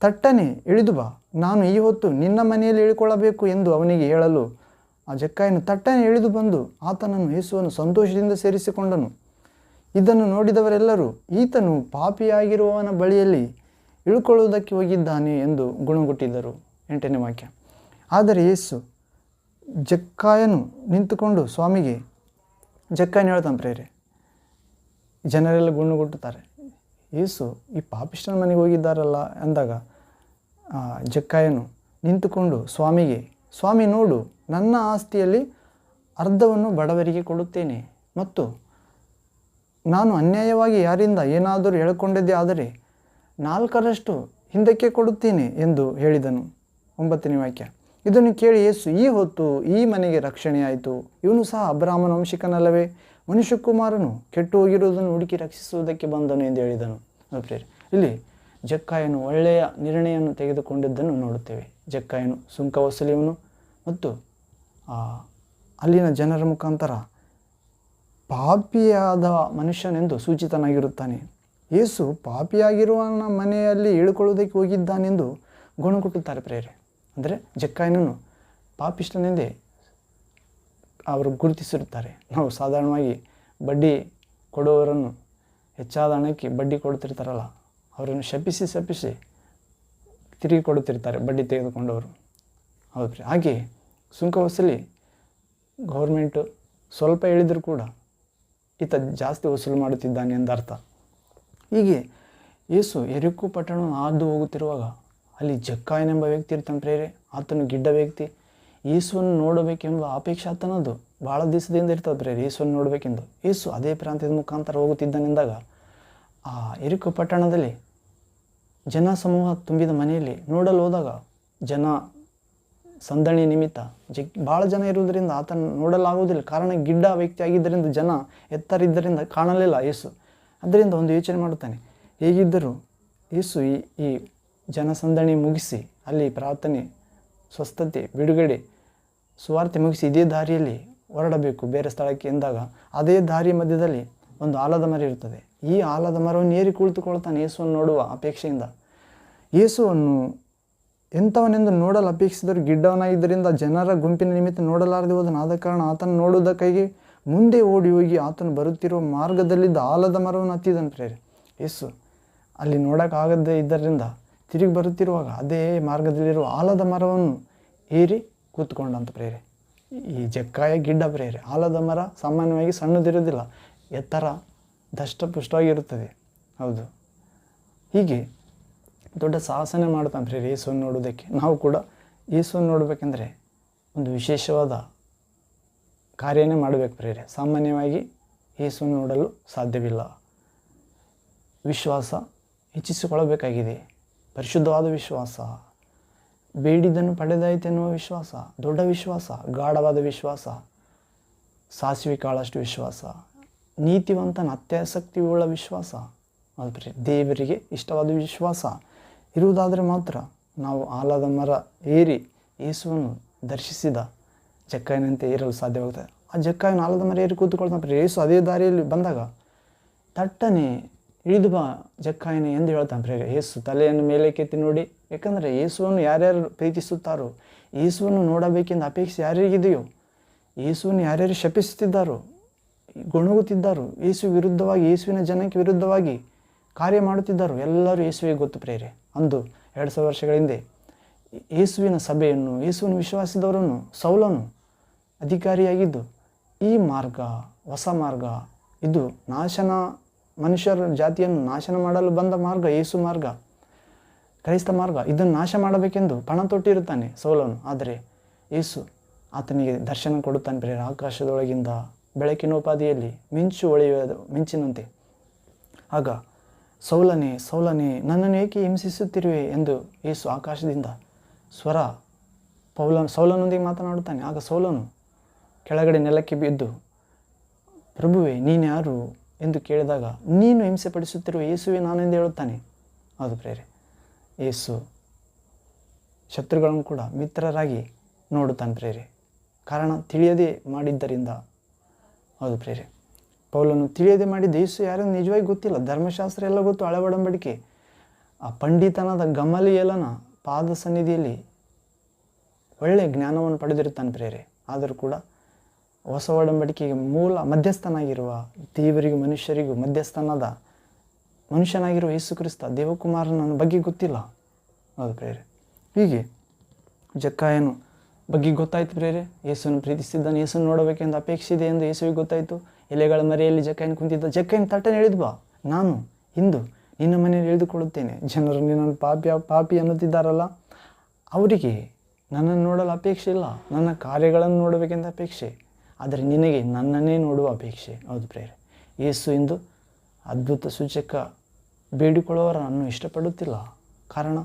ತಟ್ಟನೆ ಇಳಿದು ಬಾ, ನಾನು ಈ ಹೊತ್ತು ನಿನ್ನ ಮನೆಯಲ್ಲಿ ಇಳಿಕೊಳ್ಳಬೇಕು ಎಂದು ಅವನಿಗೆ ಹೇಳಲು ಆ ಜಕ್ಕಾಯನು ತಟ್ಟನೆ ಇಳಿದು ಬಂದು ಆತನನ್ನು ಯೇಸುವನ್ನು ಸಂತೋಷದಿಂದ ಸೇರಿಸಿಕೊಂಡನು. ಇದನ್ನು ನೋಡಿದವರೆಲ್ಲರೂ ಈತನು ಪಾಪಿಯಾಗಿರುವವನ ಬಳಿಯಲ್ಲಿ ಇಳ್ಕೊಳ್ಳುವುದಕ್ಕೆ ಹೋಗಿದ್ದಾನೆ ಎಂದು ಗುಣಗುಟ್ಟಿದರು. 8ನೇ ವಾಕ್ಯ. ಆದರೆ ಯೇಸು ಜಕ್ಕಾಯನು ನಿಂತುಕೊಂಡು ಸ್ವಾಮಿಗೆ ಜಕ್ಕಾಯನು ಹೇಳ್ತಾನೆ ಪ್ರೇರೆ, ಜನರೆಲ್ಲ ಗುಣಗುಟ್ಟುತ್ತಾರೆ, ಯೇಸು ಈ ಪಾಪಿಷ್ಠನ ಮನೆಗೆ ಹೋಗಿದ್ದಾರಲ್ಲ ಅಂದಾಗ ಜಕ್ಕಾಯನು ನಿಂತುಕೊಂಡು ಸ್ವಾಮಿಗೆ, ಸ್ವಾಮಿ ನೋಡು, ನನ್ನ ಆಸ್ತಿಯಲ್ಲಿ ಅರ್ಧವನ್ನು ಬಡವರಿಗೆ ಕೊಡುತ್ತೇನೆ ಮತ್ತು ನಾನು ಅನ್ಯಾಯವಾಗಿ ಯಾರಿಂದ ಏನಾದರೂ ಎಳ್ಕೊಂಡಿದ್ದೆ ಆದರೆ 4ರಷ್ಟು ಹಿಂದಕ್ಕೆ ಕೊಡುತ್ತೇನೆ ಎಂದು ಹೇಳಿದನು. 9ನೇ ವಾಕ್ಯ. ಇದನ್ನು ಕೇಳಿ ಯೇಸು, ಈ ಹೊತ್ತು ಈ ಮನೆಗೆ ರಕ್ಷಣೆಯಾಯಿತು, ಇವನು ಸಹ ಅಬ್ರಹಾಮನ ವಂಶಿಕನಲ್ಲವೇ? ಮನುಷ್ಯಕುಮಾರನು ಕೆಟ್ಟು ಹೋಗಿರುವುದನ್ನು ಹುಡುಕಿ ರಕ್ಷಿಸುವುದಕ್ಕೆ ಬಂದನು ಎಂದು ಹೇಳಿದನು. ಪ್ರಿಯರೇ, ಇಲ್ಲಿ ಜಕ್ಕಾಯನು ಒಳ್ಳೆಯ ನಿರ್ಣಯವನ್ನು ತೆಗೆದುಕೊಂಡಿದ್ದನ್ನು ನೋಡುತ್ತೇವೆ. ಜಕ್ಕಾಯನು ಸುಂಕ ವಸೂಲಿಯವನು ಮತ್ತು ಅಲ್ಲಿನ ಜನರ ಮುಖಾಂತರ ಪಾಪಿಯಾದ ಮನುಷ್ಯನೆಂದು ಸೂಚಿತನಾಗಿರುತ್ತಾನೆ. ಯೇಸು ಪಾಪಿಯಾಗಿರುವನ ಮನೆಯಲ್ಲಿ ಇಳುಕೊಳ್ಳುವುದಕ್ಕೆ ಹೋಗಿದ್ದಾನೆಂದು ಗುಣಗುಟ್ಟುತ್ತಾರೆ ಪ್ರೇರೆ. ಅಂದರೆ ಜಕ್ಕಾಯನನ್ನು ಪಾಪಿಷ್ಟನೆಂದೇ ಅವರು ಗುರುತಿಸಿರುತ್ತಾರೆ. ನಾವು ಸಾಧಾರಣವಾಗಿ ಬಡ್ಡಿ ಕೊಡುವವರನ್ನು ಹೆಚ್ಚಾದ ಹಣಕ್ಕೆ ಬಡ್ಡಿ ಕೊಡುತ್ತಿರ್ತಾರಲ್ಲ, ಅವರನ್ನು ಶಪಿಸಿ ತಿರುಗಿ ಕೊಡುತ್ತಿರ್ತಾರೆ ಬಡ್ಡಿ ತೆಗೆದುಕೊಂಡವರು. ಹೌದು. ಹಾಗೆ ಸುಂಕ ವಸೂಲಿ ಗೌರ್ಮೆಂಟು ಸ್ವಲ್ಪ ಹೇಳಿದರೂ ಕೂಡ ಈತ ಜಾಸ್ತಿ ವಸೂಲು ಮಾಡುತ್ತಿದ್ದಾನೆ ಎಂದರ್ಥ. ಹೀಗೆ ಯೇಸು ಯೆರಿಕೋ ಪಟ್ಟಣವನ್ನು ಹಾದು ಹೋಗುತ್ತಿರುವಾಗ ಅಲ್ಲಿ ಜಕ್ಕಾಯನೆಂಬ ವ್ಯಕ್ತಿ ಇರ್ತಾನೆ ಪ್ರೇರೆ. ಆತನು ಗಿಡ್ಡ ವ್ಯಕ್ತಿ. ಯೇಸುವನ್ನು ನೋಡಬೇಕೆಂಬ ಅಪೇಕ್ಷೆ ಆತನದು ಭಾಳ ದಿವಸದಿಂದ ಇರ್ತದೆ ಪ್ರೇರೆ, ಯೇಸುವನ್ನು ನೋಡಬೇಕೆಂದು. ಯೇಸು ಅದೇ ಪ್ರಾಂತ್ಯದ ಮುಖಾಂತರ ಹೋಗುತ್ತಿದ್ದಾನೆಂದಾಗ ಆ ಯೆರಿಕೋ ಪಟ್ಟಣದಲ್ಲಿ ಜನ ಸಮೂಹ ತುಂಬಿದ ಮನೆಯಲ್ಲಿ ನೋಡಲು ಹೋದಾಗ ಜನ ಸಂದಣಿ ನಿಮಿತ್ತ ಭಾಳ ಜನ ಇರುವುದರಿಂದ ಆತನ ನೋಡಲಾಗುವುದಿಲ್ಲ. ಕಾರಣ ಗಿಡ್ಡ ವ್ಯಕ್ತಿ ಆಗಿದ್ದರಿಂದ, ಜನ ಎತ್ತರಿದ್ದರಿಂದ ಕಾಣಲಿಲ್ಲ ಯೇಸು. ಅದರಿಂದ ಒಂದು ಯೋಚನೆ ಮಾಡುತ್ತಾನೆ, ಹೇಗಿದ್ದರೂ ಯೇಸು ಈ ಜನಸಂದಣಿ ಮುಗಿಸಿ ಅಲ್ಲಿ ಪ್ರಾರ್ಥನೆ, ಸ್ವಸ್ಥತೆ, ಬಿಡುಗಡೆ, ಸುವಾರ್ತೆ ಮುಗಿಸಿ ಇದೇ ದಾರಿಯಲ್ಲಿ ಹೊರಡಬೇಕು ಬೇರೆ ಸ್ಥಳಕ್ಕೆ ಎಂದಾಗ ಅದೇ ದಾರಿ ಮಧ್ಯದಲ್ಲಿ ಒಂದು ಆಲದ ಮರ ಇರುತ್ತದೆ. ಈ ಆಲದ ಮರವನ್ನು ಏರಿ ಕುಳಿತುಕೊಳ್ತಾನೆ ಯೇಸುವನ್ನು ನೋಡುವ ಅಪೇಕ್ಷೆಯಿಂದ. ಯೇಸುವನ್ನು ಎಂಥವನೆಂದು ನೋಡಲು ಅಪೇಕ್ಷಿಸಿದರೂ ಗಿಡ್ಡವನಾಗಿದ್ದರಿಂದ ಜನರ ಗುಂಪಿನ ನಿಮಿತ್ತ ನೋಡಲಾರದೆ ಹೋದನು. ಆದ ಕಾರಣ ಆತನ ನೋಡುವುದಕ್ಕಾಗಿ ಮುಂದೆ ಓಡಿ ಹೋಗಿ ಆತನು ಬರುತ್ತಿರುವ ಮಾರ್ಗದಲ್ಲಿದ್ದ ಆಲದ ಮರವನ್ನು ಹತ್ತಿದನು ಪ್ರೇರೆ. ಯೇಸು ಅಲ್ಲಿ ನೋಡೋಕ್ಕಾಗದೇ ಇದ್ದರಿಂದ ತಿರುಗಿ ಬರುತ್ತಿರುವಾಗ ಅದೇ ಮಾರ್ಗದಲ್ಲಿರುವ ಆಲದ ಮರವನ್ನು ಏರಿ ಕೂತ್ಕೊಂಡಂತ ಪ್ರೇರೆ. ಈ ಜಕ್ಕಾಯ ಗಿಡ್ಡ ಪ್ರೇರೆ. ಆಲದ ಮರ ಸಾಮಾನ್ಯವಾಗಿ ಸಣ್ಣದಿರೋದಿಲ್ಲ, ಎತ್ತರ ದಷ್ಟಪುಷ್ಟವಾಗಿರುತ್ತದೆ. ಹೌದು. ಹೀಗೆ ದೊಡ್ಡ ಸಾಹಸನೆ ಮಾಡ್ತಾನೆ ಪ್ರೇರೆ ಯೇಸುವನ್ನು ನೋಡೋದಕ್ಕೆ. ನಾವು ಕೂಡ ಯೇಸುವನ್ನು ನೋಡಬೇಕೆಂದರೆ ಒಂದು ವಿಶೇಷವಾದ ಕಾರ್ಯನೇ ಮಾಡಬೇಕು ಪ್ರೇರೆ. ಸಾಮಾನ್ಯವಾಗಿ ಯೇಸುವನ್ನು ನೋಡಲು ಸಾಧ್ಯವಿಲ್ಲ. ವಿಶ್ವಾಸ ಹೆಚ್ಚಿಸಿಕೊಳ್ಳಬೇಕಾಗಿದೆ. ಪರಿಶುದ್ಧವಾದ ವಿಶ್ವಾಸ, ಬೇಡಿದ್ದನ್ನು ಪಡೆದಾಯಿತೆನ್ನುವ ವಿಶ್ವಾಸ, ದೊಡ್ಡ ವಿಶ್ವಾಸ, ಗಾಢವಾದ ವಿಶ್ವಾಸ, ಸಾಸಿವೆ ಕಾಳಷ್ಟು ವಿಶ್ವಾಸ, ನೀತಿವಂತನ ಅತ್ಯಾಸಕ್ತಿಯುಳ್ಳ ವಿಶ್ವಾಸ, ಅದು ದೇವರಿಗೆ ಇಷ್ಟವಾದ ವಿಶ್ವಾಸ ಇರುವುದಾದರೆ ಮಾತ್ರ ನಾವು ಆಲದ ಮರ ಏರಿ ಯೇಸುವನ್ನು ದರ್ಶಿಸಿದ ಜಕ್ಕಾಯನಂತೆ ಏರಲು ಸಾಧ್ಯವಾಗ್ತದೆ. ಆ ಜಕ್ಕಾಯನ ಆಲದ ಮರ ಏರಿ ಕೂತುಕೊಳ್ತಾನೆ. ಯೇಸು ಅದೇ ದಾರಿಯಲ್ಲಿ ಬಂದಾಗ ತಟ್ಟನೆ ಇಳಿದು ಬಾ ಜಕ್ಕಾಯನೇ ಎಂದು ಹೇಳ್ತಾನೆ ಪ್ರೇರೆ. ಯೇಸು ತಲೆಯನ್ನು ಮೇಲೆ ಕೆತ್ತಿ ನೋಡಿ, ಯಾಕಂದರೆ ಯೇಸುವನ್ನು ಯಾರ್ಯಾರು ಪ್ರೀತಿಸುತ್ತಾರೋ, ಯೇಸುವನ್ನು ನೋಡಬೇಕೆಂದು ಅಪೇಕ್ಷೆ ಯಾರಿಗಿದೆಯೋ, ಯೇಸುವನ್ನು ಯಾರ್ಯಾರು ಶಪಿಸುತ್ತಿದ್ದಾರೋ, ಗೊಣಗುತ್ತಿದ್ದಾರೋ, ಯೇಸು ವಿರುದ್ಧವಾಗಿ, ಯೇಸುವಿನ ಜನಕ್ಕೆ ವಿರುದ್ಧವಾಗಿ ಕಾರ್ಯ ಮಾಡುತ್ತಿದ್ದಾರೋ ಎಲ್ಲರೂ ಯೇಸುವಿಗೆ ಗೊತ್ತು ಪ್ರೇರೆ. ಅಂದು 2000 ವರ್ಷಗಳ ಹಿಂದೆ ಯೇಸುವಿನ ಸಭೆಯನ್ನು, ಯೇಸುವಿನ ವಿಶ್ವಾಸಿದವರನ್ನು ಸೌಲನು ಅಧಿಕಾರಿಯಾಗಿದ್ದು, ಈ ಮಾರ್ಗ ಹೊಸ ಮಾರ್ಗ, ಇದು ಮನುಷ್ಯರ ಜಾತಿಯನ್ನು ನಾಶನ ಮಾಡಲು ಬಂದ ಮಾರ್ಗ, ಯೇಸು ಮಾರ್ಗ, ಕ್ರೈಸ್ತ ಮಾರ್ಗ, ಇದನ್ನು ನಾಶ ಮಾಡಬೇಕೆಂದು ಪಣ ತೊಟ್ಟಿರುತ್ತಾನೆ ಸೌಲನು. ಆದರೆ ಯೇಸು ಆತನಿಗೆ ದರ್ಶನ ಕೊಡುತ್ತಾನೆ ಪ್ರೇರೆ. ಆಕಾಶದೊಳಗಿಂದ ಬೆಳಕಿನೋಪಾದಿಯಲ್ಲಿ ಮಿಂಚು ಹೊಳೆಯುವುದು ಮಿಂಚಿನಂತೆ. ಆಗ ಸೌಲನೇ ಸೌಲನೇ ನನ್ನನ್ನು ಏಕೆ ಹಿಂಸಿಸುತ್ತಿರುವೆ ಎಂದು ಯೇಸು ಆಕಾಶದಿಂದ ಸ್ವರ ಸೌಲನೊಂದಿಗೆ ಮಾತನಾಡುತ್ತಾನೆ. ಆಗ ಸೌಲನು ಕೆಳಗಡೆ ನೆಲಕ್ಕೆ ಬಿದ್ದು, ಪ್ರಭುವೇ ನೀನು ಯಾರು ಎಂದು ಕೇಳಿದಾಗ, ನೀನು ಹಿಂಸೆಪಡಿಸುತ್ತಿರುವ ಯೇಸುವೆ ನಾನೆಂದು ಹೇಳುತ್ತಾನೆ. ಅದು ಪ್ರೇರೆ. ಯೇಸು ಶತ್ರುಗಳನ್ನು ಕೂಡ ಮಿತ್ರರಾಗಿ ನೋಡುತ್ತಾನೆ ಪ್ರೇರೆ. ಕಾರಣ ತಿಳಿಯದೇ ಮಾಡಿದ್ದರಿಂದ. ಹೌದು ಪ್ರೇರೆ. ಪೌಲನು ತಿಳಿಯದೆ ಮಾಡಿದ್ದು ಯೇಸು ಯಾರೆಂದು ನಿಜವಾಗಿ ಗೊತ್ತಿಲ್ಲ. ಧರ್ಮಶಾಸ್ತ್ರ ಎಲ್ಲ ಗೊತ್ತು, ಹಳೆ ಒಡಂಬಡಿಕೆ. ಆ ಪಂಡಿತನಾದ ಗಮಲಿಯೇಲನ ಪಾದ ಸನ್ನಿಧಿಯಲ್ಲಿ ಒಳ್ಳೆಯ ಜ್ಞಾನವನ್ನು ಪಡೆದಿರುತ್ತಾನೆ ಪ್ರೇರೆ. ಆದರೂ ಕೂಡ ಹೊಸ ಒಡಂಬಡಿಕೆಗೆ ಮೂಲ ಮಧ್ಯಸ್ಥನಾಗಿರುವ, ದೇವರಿಗೂ ಮನುಷ್ಯರಿಗೂ ಮಧ್ಯಸ್ಥನಾದ ಮನುಷ್ಯನಾಗಿರುವ ಯೇಸು ಕ್ರಿಸ್ತ ದೇವಕುಮಾರನ ಬಗ್ಗೆ ಗೊತ್ತಿಲ್ಲ. ಹೌದು ಪ್ರೇರೆ. ಹೀಗೆ ಜಕ್ಕಾಯನು ಬಗ್ಗೆ ಗೊತ್ತಾಯಿತು ಪ್ರೇರೆ. ಯೇಸುವನ್ನು ಪ್ರೀತಿಸಿದ್ದಾನೆ, ಯೇಸುವನ್ನು ನೋಡಬೇಕೆಂದು ಅಪೇಕ್ಷೆ ಇದೆ ಎಂದು ಯೇಸುವಿಗೆ ಗೊತ್ತಾಯಿತು. ಎಲೆಗಳ ಮರೆಯಲ್ಲಿ ಜಕ್ಕಯ್ಯನು ಕುಂತಿದ್ದ. ಜಕ್ಕಯ್ಯನ ತಟ್ಟನೆ ಇಳಿದು ಬಾ, ನಾನು ಇಂದು ನಿನ್ನ ಮನೆಯಲ್ಲಿ ಇಳಿದುಕೊಳ್ಳುತ್ತೇನೆ. ಜನರು ನಿನ್ನನ್ನು ಪಾಪಿ ಅನ್ನುತ್ತಿದ್ದಾರಲ್ಲ, ಅವರಿಗೆ ನನ್ನನ್ನು ನೋಡಲು ಅಪೇಕ್ಷೆ ಇಲ್ಲ, ನನ್ನ ಕಾರ್ಯಗಳನ್ನು ನೋಡಬೇಕೆಂದು ಅಪೇಕ್ಷೆ, ಆದರೆ ನಿನಗೆ ನನ್ನನ್ನೇ ನೋಡುವ ಅಪೇಕ್ಷೆ. ಹೌದು ಪ್ರೇರೆ, ಯೇಸು ಇಂದು ಅದ್ಭುತ ಸೂಚಕ ಬೇಡಿಕೊಳ್ಳುವವರನ್ನು ಇಷ್ಟಪಡುತ್ತಿಲ್ಲ. ಕಾರಣ,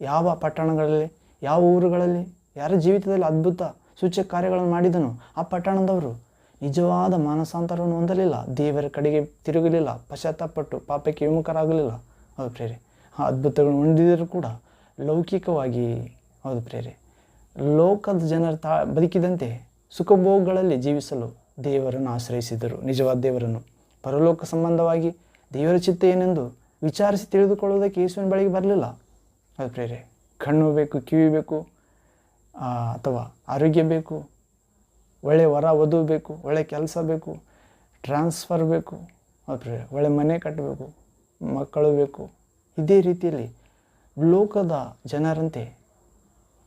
ಯಾವ ಪಟ್ಟಣಗಳಲ್ಲಿ, ಯಾವ ಊರುಗಳಲ್ಲಿ, ಯಾರ ಜೀವಿತದಲ್ಲಿ ಅದ್ಭುತ ಸೂಚಕ ಕಾರ್ಯಗಳನ್ನು ಮಾಡಿದನು ಆ ಪಟ್ಟಣದವರು ನಿಜವಾದ ಮಾನಸಾಂತರವನ್ನು ಹೊಂದಲಿಲ್ಲ, ದೇವರ ಕಡೆಗೆ ತಿರುಗಲಿಲ್ಲ, ಪಶ್ಚಾತ್ತಾಪಟ್ಟು ಪಾಪಕ್ಕೆ ವಿಮುಖರಾಗಲಿಲ್ಲ. ಹೌದು ಪ್ರೇರೆ, ಆ ಅದ್ಭುತಗಳನ್ನು ಹೊಂದಿದರೂ ಕೂಡ ಲೌಕಿಕವಾಗಿ, ಹೌದು ಪ್ರೇರೆ, ಲೋಕದ ಜನರು ಬದುಕಿದಂತೆ ಸುಖಭೋಗಗಳಲ್ಲಿ ಜೀವಿಸಲು ದೇವರನ್ನು ಆಶ್ರಯಿಸಿದರು. ನಿಜವಾದ ದೇವರನ್ನು ಪರಲೋಕ ಸಂಬಂಧವಾಗಿ ದೇವರ ಚಿತ್ತ ಏನೆಂದು ವಿಚಾರಿಸಿ ತಿಳಿದುಕೊಳ್ಳುವುದಕ್ಕೆ ಯೇಸುವಿನ ಬಳಿಗೆ ಬರಲಿಲ್ಲ. ಹೌದು ಪ್ರೇರೆ, ಕಣ್ಣು ಬೇಕು, ಕಿವಿ ಬೇಕು, ಅಥವಾ ಆರೋಗ್ಯ ಬೇಕು, ಒಳ್ಳೆಯ ವರ ವಧು ಬೇಕು, ಒಳ್ಳೆಯ ಕೆಲಸ ಬೇಕು, ಟ್ರಾನ್ಸ್ಫರ್ ಬೇಕು, ಹೌದು ಪ್ರೇರೆ, ಒಳ್ಳೆ ಮನೆ ಕಟ್ಟಬೇಕು, ಮಕ್ಕಳು ಬೇಕು. ಇದೇ ರೀತಿಯಲ್ಲಿ ಲೋಕದ ಜನರಂತೆ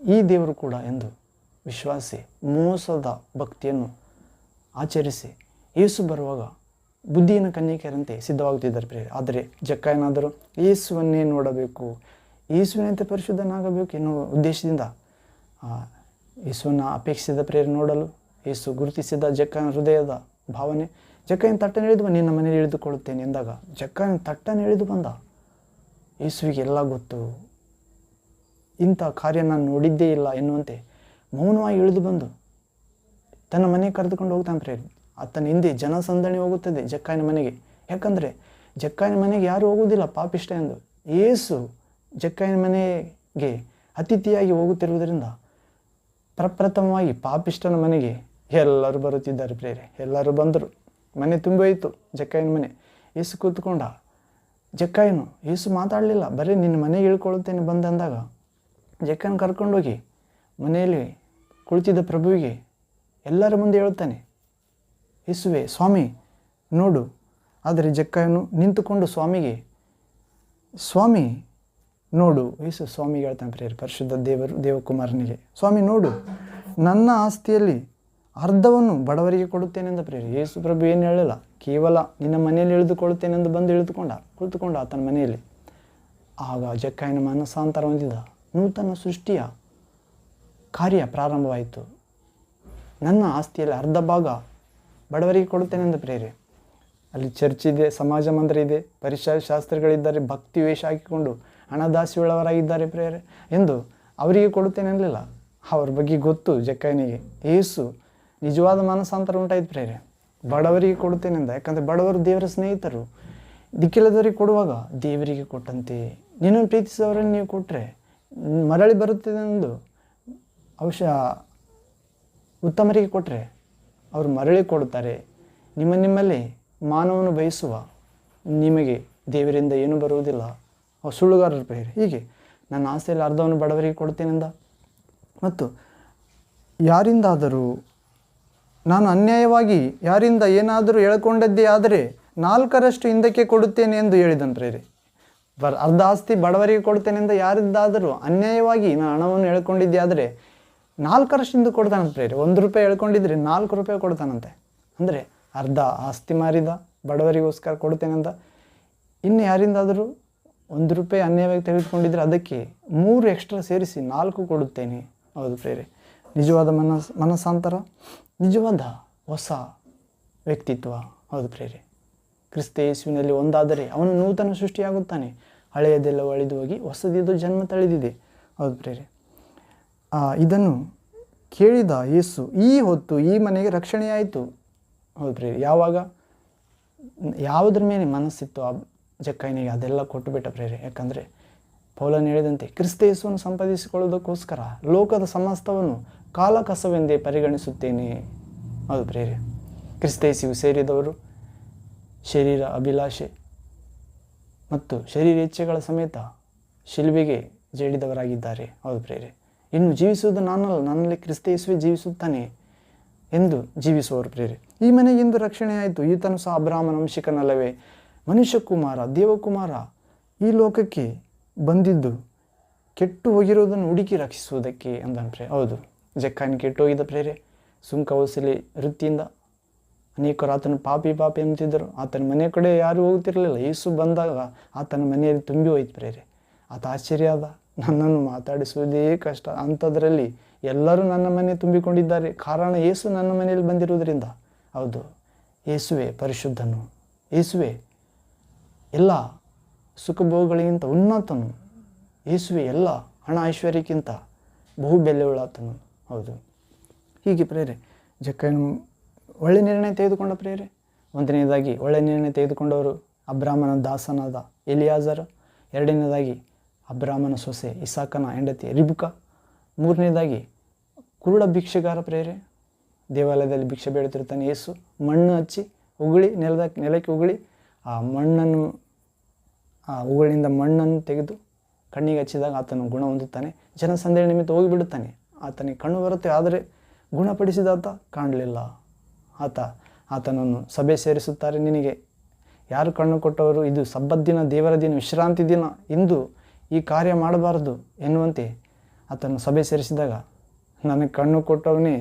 ಈ ದೇವರು ಕೂಡ ಎಂದು ವಿಶ್ವಾಸಿ ಮೋಸದ ಭಕ್ತಿಯನ್ನು ಆಚರಿಸಿ ಯೇಸು ಬರುವಾಗ ಬುದ್ಧಿನ ಕನ್ಯಕೆಯರಂತೆ ಸಿದ್ಧವಾಗುತ್ತಿದ್ದಾರೆ ಪ್ರೇರೆ. ಆದರೆ ಜಕ್ಕಯ್ಯನಾದರೂ ಯೇಸುವನ್ನೇ ನೋಡಬೇಕು, ಯೇಸುವಿನಂತೆ ಪರಿಶುದ್ಧನಾಗಬೇಕು ಎನ್ನುವ ಉದ್ದೇಶದಿಂದ ಯೇಸುವನ್ನು ಅಪೇಕ್ಷಿಸಿದ ಪ್ರೇರೆ ನೋಡಲು ಯೇಸು ಗುರುತಿಸಿದ ಜಕ್ಕಯ್ಯನ ಹೃದಯದ ಭಾವನೆ. ಜಕ್ಕಯ್ಯನ ತಟ್ಟನೆ ಇಳಿದು ನಿನ್ನ ಮನೆಯಲ್ಲಿ ಇಳಿದುಕೊಳ್ಳುತ್ತೇನೆ ಎಂದಾಗ ಜಕ್ಕಯ್ಯನ ತಟ್ಟನೆ ಇಳಿದು ಬಂದ. ಯೇಸುವಿಗೆ ಎಲ್ಲ ಗೊತ್ತು, ಇಂಥ ಕಾರ್ಯ ನಾನು ನೋಡಿದ್ದೇ ಇಲ್ಲ ಎನ್ನುವಂತೆ ಮೌನವಾಗಿ ಇಳಿದು ಬಂದು ತನ್ನ ಮನೆಗೆ ಕರೆದುಕೊಂಡು ಹೋಗ್ತಾನೆ ಪ್ರೇರೆ. ಆತನ ಹಿಂದೆ ಜನಸಂದಣಿ ಹೋಗುತ್ತದೆ ಜಕ್ಕಯ್ಯನ ಮನೆಗೆ. ಯಾಕಂದರೆ ಜಕ್ಕಯ್ಯನ ಮನೆಗೆ ಯಾರು ಹೋಗುವುದಿಲ್ಲ ಪಾಪಿಷ್ಟ ಎಂದು. ಯೇಸು ಜಕ್ಕಯ್ಯನ ಮನೆಗೆ ಅತಿಥಿಯಾಗಿ ಹೋಗುತ್ತಿರುವುದರಿಂದ ಪ್ರಪ್ರಥಮವಾಗಿ ಪಾಪಿಷ್ಟನ ಮನೆಗೆ ಎಲ್ಲರೂ ಬರುತ್ತಿದ್ದಾರೆ ಪ್ರೇರೆ. ಎಲ್ಲರೂ ಬಂದರು, ಮನೆ ತುಂಬೋಯಿತು ಜಕ್ಕಯ್ಯನ ಮನೆ. ಯೇಸು ಕೂತ್ಕೊಂಡ. ಜಕ್ಕಯ್ಯನು ಯೇಸು ಮಾತಾಡಲಿಲ್ಲ, ಬರೀ ನಿನ್ನ ಮನೆಗೆ ಇಳ್ಕೊಳ್ಳುತ್ತೇನೆ ಬಂದಂದಾಗ ಜಕ್ಕಯ್ಯನ ಕರ್ಕೊಂಡೋಗಿ ಮನೆಯಲ್ಲಿ ಕುಳಿತಿದ್ದ ಪ್ರಭುವಿಗೆ ಎಲ್ಲರ ಮುಂದೆ ಹೇಳ್ತಾನೆ, ಯೇಸುವೆ ಸ್ವಾಮಿ ನೋಡು. ಆದರೆ ಜಕ್ಕಯ್ಯನು ನಿಂತುಕೊಂಡು ಸ್ವಾಮಿ ನೋಡು. ಯೇಸು ಸ್ವಾಮಿಗೆ ಹೇಳ್ತಾನೆ ಪ್ರೇರೆ, ಪರಿಶುದ್ಧ ದೇವಕುಮಾರನಿಗೆ, ಸ್ವಾಮಿ ನೋಡು, ನನ್ನ ಆಸ್ತಿಯಲ್ಲಿ ಅರ್ಧವನ್ನು ಬಡವರಿಗೆ ಕೊಡುತ್ತೇನೆಂದ ಪ್ರೇರೆ. ಯೇಸು ಪ್ರಭು ಏನು ಹೇಳಿಲ್ಲ, ಕೇವಲ ನಿನ್ನ ಮನೆಯಲ್ಲಿ ಇಳಿದುಕೊಳ್ಳುತ್ತೇನೆಂದು ಬಂದು ಕುಳಿತುಕೊಂಡ ಆತನ ಮನೆಯಲ್ಲಿ. ಆಗ ಜಕ್ಕಯ್ಯನ ಮನಸ್ಸಾಂತರ ಹೊಂದಿದ ನೂತನ ಸೃಷ್ಟಿಯ ಕಾರ್ಯ ಪ್ರಾರಂಭವಾಯಿತು. ನನ್ನ ಆಸ್ತಿಯಲ್ಲಿ ಅರ್ಧ ಭಾಗ ಬಡವರಿಗೆ ಕೊಡುತ್ತೇನೆಂದ ಪ್ರೇರೆ. ಅಲ್ಲಿ ಚರ್ಚ್ ಇದೆ, ಸಮಾಜ ಮಂದಿರ ಇದೆ, ಪರಿಸರ ಶಾಸ್ತ್ರಿಗಳಿದ್ದಾರೆ, ಭಕ್ತಿ ವೇಷ ಹಾಕಿಕೊಂಡು ಹಣದಾಸಿಯುಳ್ಳವರಾಗಿದ್ದಾರೆ ಪ್ರೇರೆ ಎಂದು ಅವರಿಗೆ ಕೊಡುತ್ತೇನೆ ಅನ್ನಲಿಲ್ಲ. ಅವ್ರ ಬಗ್ಗೆ ಗೊತ್ತು ಜಕ್ಕಯ್ಯನಿಗೆ. ಯೇಸು ನಿಜವಾದ ಮನಸ್ಸಾಂತರ ಉಂಟಾಯ್ತು ಪ್ರೇರೆ. ಬಡವರಿಗೆ ಕೊಡುತ್ತೇನೆಂದ. ಯಾಕಂದರೆ ಬಡವರು ದೇವರ ಸ್ನೇಹಿತರು. ದಿಕ್ಕಿಲ್ಲದವರಿಗೆ ಕೊಡುವಾಗ ದೇವರಿಗೆ ಕೊಟ್ಟಂತೆ ನಿನ್ನನ್ನು ಪ್ರೀತಿಸಿದವರನ್ನು ನೀವು ಕೊಟ್ಟರೆ ಮರಳಿ ಬರುತ್ತದೆ ಎಂದು ಉತ್ತಮರಿಗೆ ಕೊಟ್ಟರೆ ಅವರು ಮರಳಿ ಕೊಡುತ್ತಾರೆ. ನಿಮ್ಮಲ್ಲಿ ಮಾನವನು ಬಯಸುವ ನಿಮಗೆ ದೇವರಿಂದ ಏನೂ ಬರುವುದಿಲ್ಲ. ಅವು ಸುಳ್ಳುಗಾರರ ಪ್ರೇರೆ. ಹೀಗೆ ನನ್ನ ಆಸ್ತಿಯಲ್ಲಿ ಅರ್ಧವನ್ನು ಬಡವರಿಗೆ ಕೊಡ್ತೇನೆಂದ. ಮತ್ತು ಯಾರಿಂದಾದರೂ ನಾನು ಅನ್ಯಾಯವಾಗಿ ಯಾರಿಂದ ಏನಾದರೂ ಎಳ್ಕೊಂಡದ್ದೇ ಆದರೆ 4ರಷ್ಟು ಹಿಂದಕ್ಕೆ ಕೊಡುತ್ತೇನೆ ಎಂದು ಹೇಳಿದನು ಪ್ರೇರೆ. ಅರ್ಧ ಆಸ್ತಿ ಬಡವರಿಗೆ ಕೊಡ್ತೇನೆಂದ ಯಾರಿಂದಾದರೂ ಅನ್ಯಾಯವಾಗಿ ನಾನು ಹಣವನ್ನು ಎಳ್ಕೊಂಡಿದ್ದೆ ಆದರೆ 4ರಷ್ಟು ಹಿಂದೆ ಕೊಡ್ತಾನಂತ ಪ್ರೇರೆ. 1 ರೂಪಾಯಿ ಎಳ್ಕೊಂಡಿದ್ರೆ 4 ರೂಪಾಯಿ ಕೊಡ್ತಾನಂತೆ. ಅಂದರೆ ಅರ್ಧ ಆಸ್ತಿ ಮಾರಿದ ಬಡವರಿಗೋಸ್ಕರ ಕೊಡ್ತೇನೆಂದ. ಇನ್ನು ಯಾರಿಂದಾದರೂ 1 ರೂಪಾಯಿ ಅನ್ಯಾಯವಾಗಿ ತೆಗೆದುಕೊಂಡಿದ್ರೆ ಅದಕ್ಕೆ 3 ಎಕ್ಸ್ಟ್ರಾ ಸೇರಿಸಿ 4 ಕೊಡುತ್ತೇನೆ. ಹೌದು ಪ್ರೇರೆ, ನಿಜವಾದ ಮನಸ್ಸಾಂತರ, ನಿಜವಾದ ಹೊಸ ವ್ಯಕ್ತಿತ್ವ. ಹೌದು ಪ್ರೇರೆ, ಕ್ರಿಸ್ತ ಯೇಸುವಿನಲ್ಲಿ ಒಂದಾದರೆ ಅವನು ನೂತನ ಸೃಷ್ಟಿಯಾಗುತ್ತಾನೆ. ಹಳೆಯದೆಲ್ಲ ಅಳಿದು ಹೋಗಿ ಹೊಸದಿದ್ದು ಜನ್ಮ ತಳೆದಿದೆ. ಹೌದು ಪ್ರೇರೆ, ಇದನ್ನು ಕೇಳಿದ ಯೇಸು ಈ ಹೊತ್ತು ಈ ಮನೆಗೆ ರಕ್ಷಣೆಯಾಯಿತು. ಹೌದು ಪ್ರೇರೆ, ಯಾವುದ್ರ ಮೇಲೆ ಮನಸ್ಸಿತ್ತು ಆ ಜಕ್ಕಯ್ಯನಿಗೆ ಅದೆಲ್ಲ ಕೊಟ್ಟುಬಿಟ್ಟ ಪ್ರೇರೆ. ಯಾಕಂದರೆ ಪೌಲನು ಹೇಳಿದಂತೆ ಕ್ರಿಸ್ತ ಯೇಸುವನ್ನು ಸಂಪಾದಿಸಿಕೊಳ್ಳುವುದಕ್ಕೋಸ್ಕರ ಲೋಕದ ಸಮಸ್ತವನ್ನು ಕಾಲಕಸವೆಂದೇ ಪರಿಗಣಿಸುತ್ತೇನೆ. ಹೌದು ಪ್ರೇರೆ, ಕ್ರಿಸ್ತ ಯೇಸುವು ಸೇರಿದವರು ಶರೀರ ಅಭಿಲಾಷೆ ಮತ್ತು ಶರೀರ ಇಚ್ಛೆಗಳ ಸಮೇತ ಶಿಲುಬೆಗೆ ಜಡಿದವರಾಗಿದ್ದಾರೆ. ಹೌದು ಪ್ರೇರೆ, ಇನ್ನು ಜೀವಿಸುವುದು ನಾನಲ್ಲ, ನನ್ನಲ್ಲಿ ಕ್ರಿಸ್ತ ಯೇಸುವೇ ಜೀವಿಸುತ್ತಾನೆ ಎಂದು ಜೀವಿಸುವವರು ಪ್ರೇರೆ. ಈ ಮನೆಗೆಂದು ರಕ್ಷಣೆ ಆಯಿತು. ಈತನು ಸಹ ಅಬ್ರಹಾಮನ ವಂಶಿಕನಲ್ಲವೇ? ಮನುಷ್ಯಕುಮಾರ ದೇವಕುಮಾರ ಈ ಲೋಕಕ್ಕೆ ಬಂದಿದ್ದು ಕೆಟ್ಟು ಹೋಗಿರುವುದನ್ನು ಹುಡುಕಿ ರಕ್ಷಿಸುವುದಕ್ಕೆ ಅಂದನು ಪ್ರೇರೆ. ಹೌದು, ಜಕ್ಕಾಯನ ಕೆಟ್ಟೋಗಿದ್ದ ಪ್ರೇರೆ, ಸುಂಕ ವಸೂಲಿ ವೃತ್ತಿಯಿಂದ ಅನೇಕರು ಆತನ ಪಾಪಿ ಅಂತಿದ್ದರು. ಆತನ ಮನೆ ಕಡೆ ಯಾರೂ ಹೋಗ್ತಿರಲಿಲ್ಲ. ಯೇಸು ಬಂದಾಗ ಆತನ ಮನೆಯಲ್ಲಿ ತುಂಬಿ ಹೋಯ್ತು ಪ್ರೇರೆ. ಆತ ಆಶ್ಚರ್ಯ ಆದ, ನನ್ನನ್ನು ಮಾತಾಡಿಸುವುದೇ ಕಷ್ಟ, ಅಂಥದ್ರಲ್ಲಿ ಎಲ್ಲರೂ ನನ್ನ ಮನೆ ತುಂಬಿಕೊಂಡಿದ್ದಾರೆ, ಕಾರಣ ಯೇಸು ನನ್ನ ಮನೆಯಲ್ಲಿ ಬಂದಿರುವುದರಿಂದ. ಹೌದು, ಯೇಸುವೆ ಪರಿಶುದ್ಧನು, ಯೇಸುವೆ ಎಲ್ಲ ಸುಖಭೋಗಗಳಿಗಿಂತ ಉನ್ನತನು, ಯೇಸುವೆ ಎಲ್ಲ ಹಣ ಐಶ್ವರ್ಯಕ್ಕಿಂತ ಬಹು ಬೆಲೆಯುಳ್ಳಾತನು. ಹೌದು, ಹೀಗೆ ಪ್ರೇರೆ ಜಕ್ಕಾಯನು ಒಳ್ಳೆ ನಿರ್ಣಯ ತೆಗೆದುಕೊಂಡ ಪ್ರೇರೆ. ಒಂದನೇದಾಗಿ ಒಳ್ಳೆ ನಿರ್ಣಯ ತೆಗೆದುಕೊಂಡವರು ಅಬ್ರಾಮನ ದಾಸನಾದ ಎಲಿಯಾಜರ, ಎರಡನೇದಾಗಿ ಅಬ್ರಾಮನ ಸೊಸೆ ಇಸಾಕನ ಹೆಂಡತಿ ರಿಬ್ಕಾ, ಮೂರನೇದಾಗಿ ಕುರುಡ ಭಿಕ್ಷೆಗಾರ ಪ್ರೇರೆ. ದೇವಾಲಯದಲ್ಲಿ ಭಿಕ್ಷೆ ಬೇಡುತ್ತಿರ್ತಾನೆ ಯೇಸು. ಮಣ್ಣು ಹಚ್ಚಿ ಉಗುಳಿ ನೆಲಕ್ಕೆ ಉಗುಳಿ ಆ ಮಣ್ಣನ್ನು, ಆ ಉಗುಳಿನಿಂದ ಮಣ್ಣನ್ನು ತೆಗೆದು ಕಣ್ಣಿಗೆ ಹಚ್ಚಿದಾಗ ಆತನು ಗುಣ ಹೊಂದುತ್ತಾನೆ. ಜನಸಂದೇಹ ನಿಮಿತ್ತ ಹೋಗಿಬಿಡುತ್ತಾನೆ. ಆತನಿಗೆ ಕಣ್ಣು ಬರುತ್ತೆ, ಆದರೆ ಗುಣಪಡಿಸಿದ ಆತ ಕಾಣಲಿಲ್ಲ. ಆತನನ್ನು ಸಭೆ ಸೇರಿಸುತ್ತಾರೆ. ನಿನಗೆ ಯಾರು ಕಣ್ಣು ಕೊಟ್ಟವರು? ಇದು ಸಬ್ಬತ್ ದಿನ, ದೇವರ ದಿನ, ವಿಶ್ರಾಂತಿ ದಿನ, ಇಂದು ಈ ಕಾರ್ಯ ಮಾಡಬಾರದು ಎನ್ನುವಂತೆ ಆತನು ಸಭೆ ಸೇರಿಸಿದಾಗ, ನನಗೆ ಕಣ್ಣು ಕೊಟ್ಟವನೇ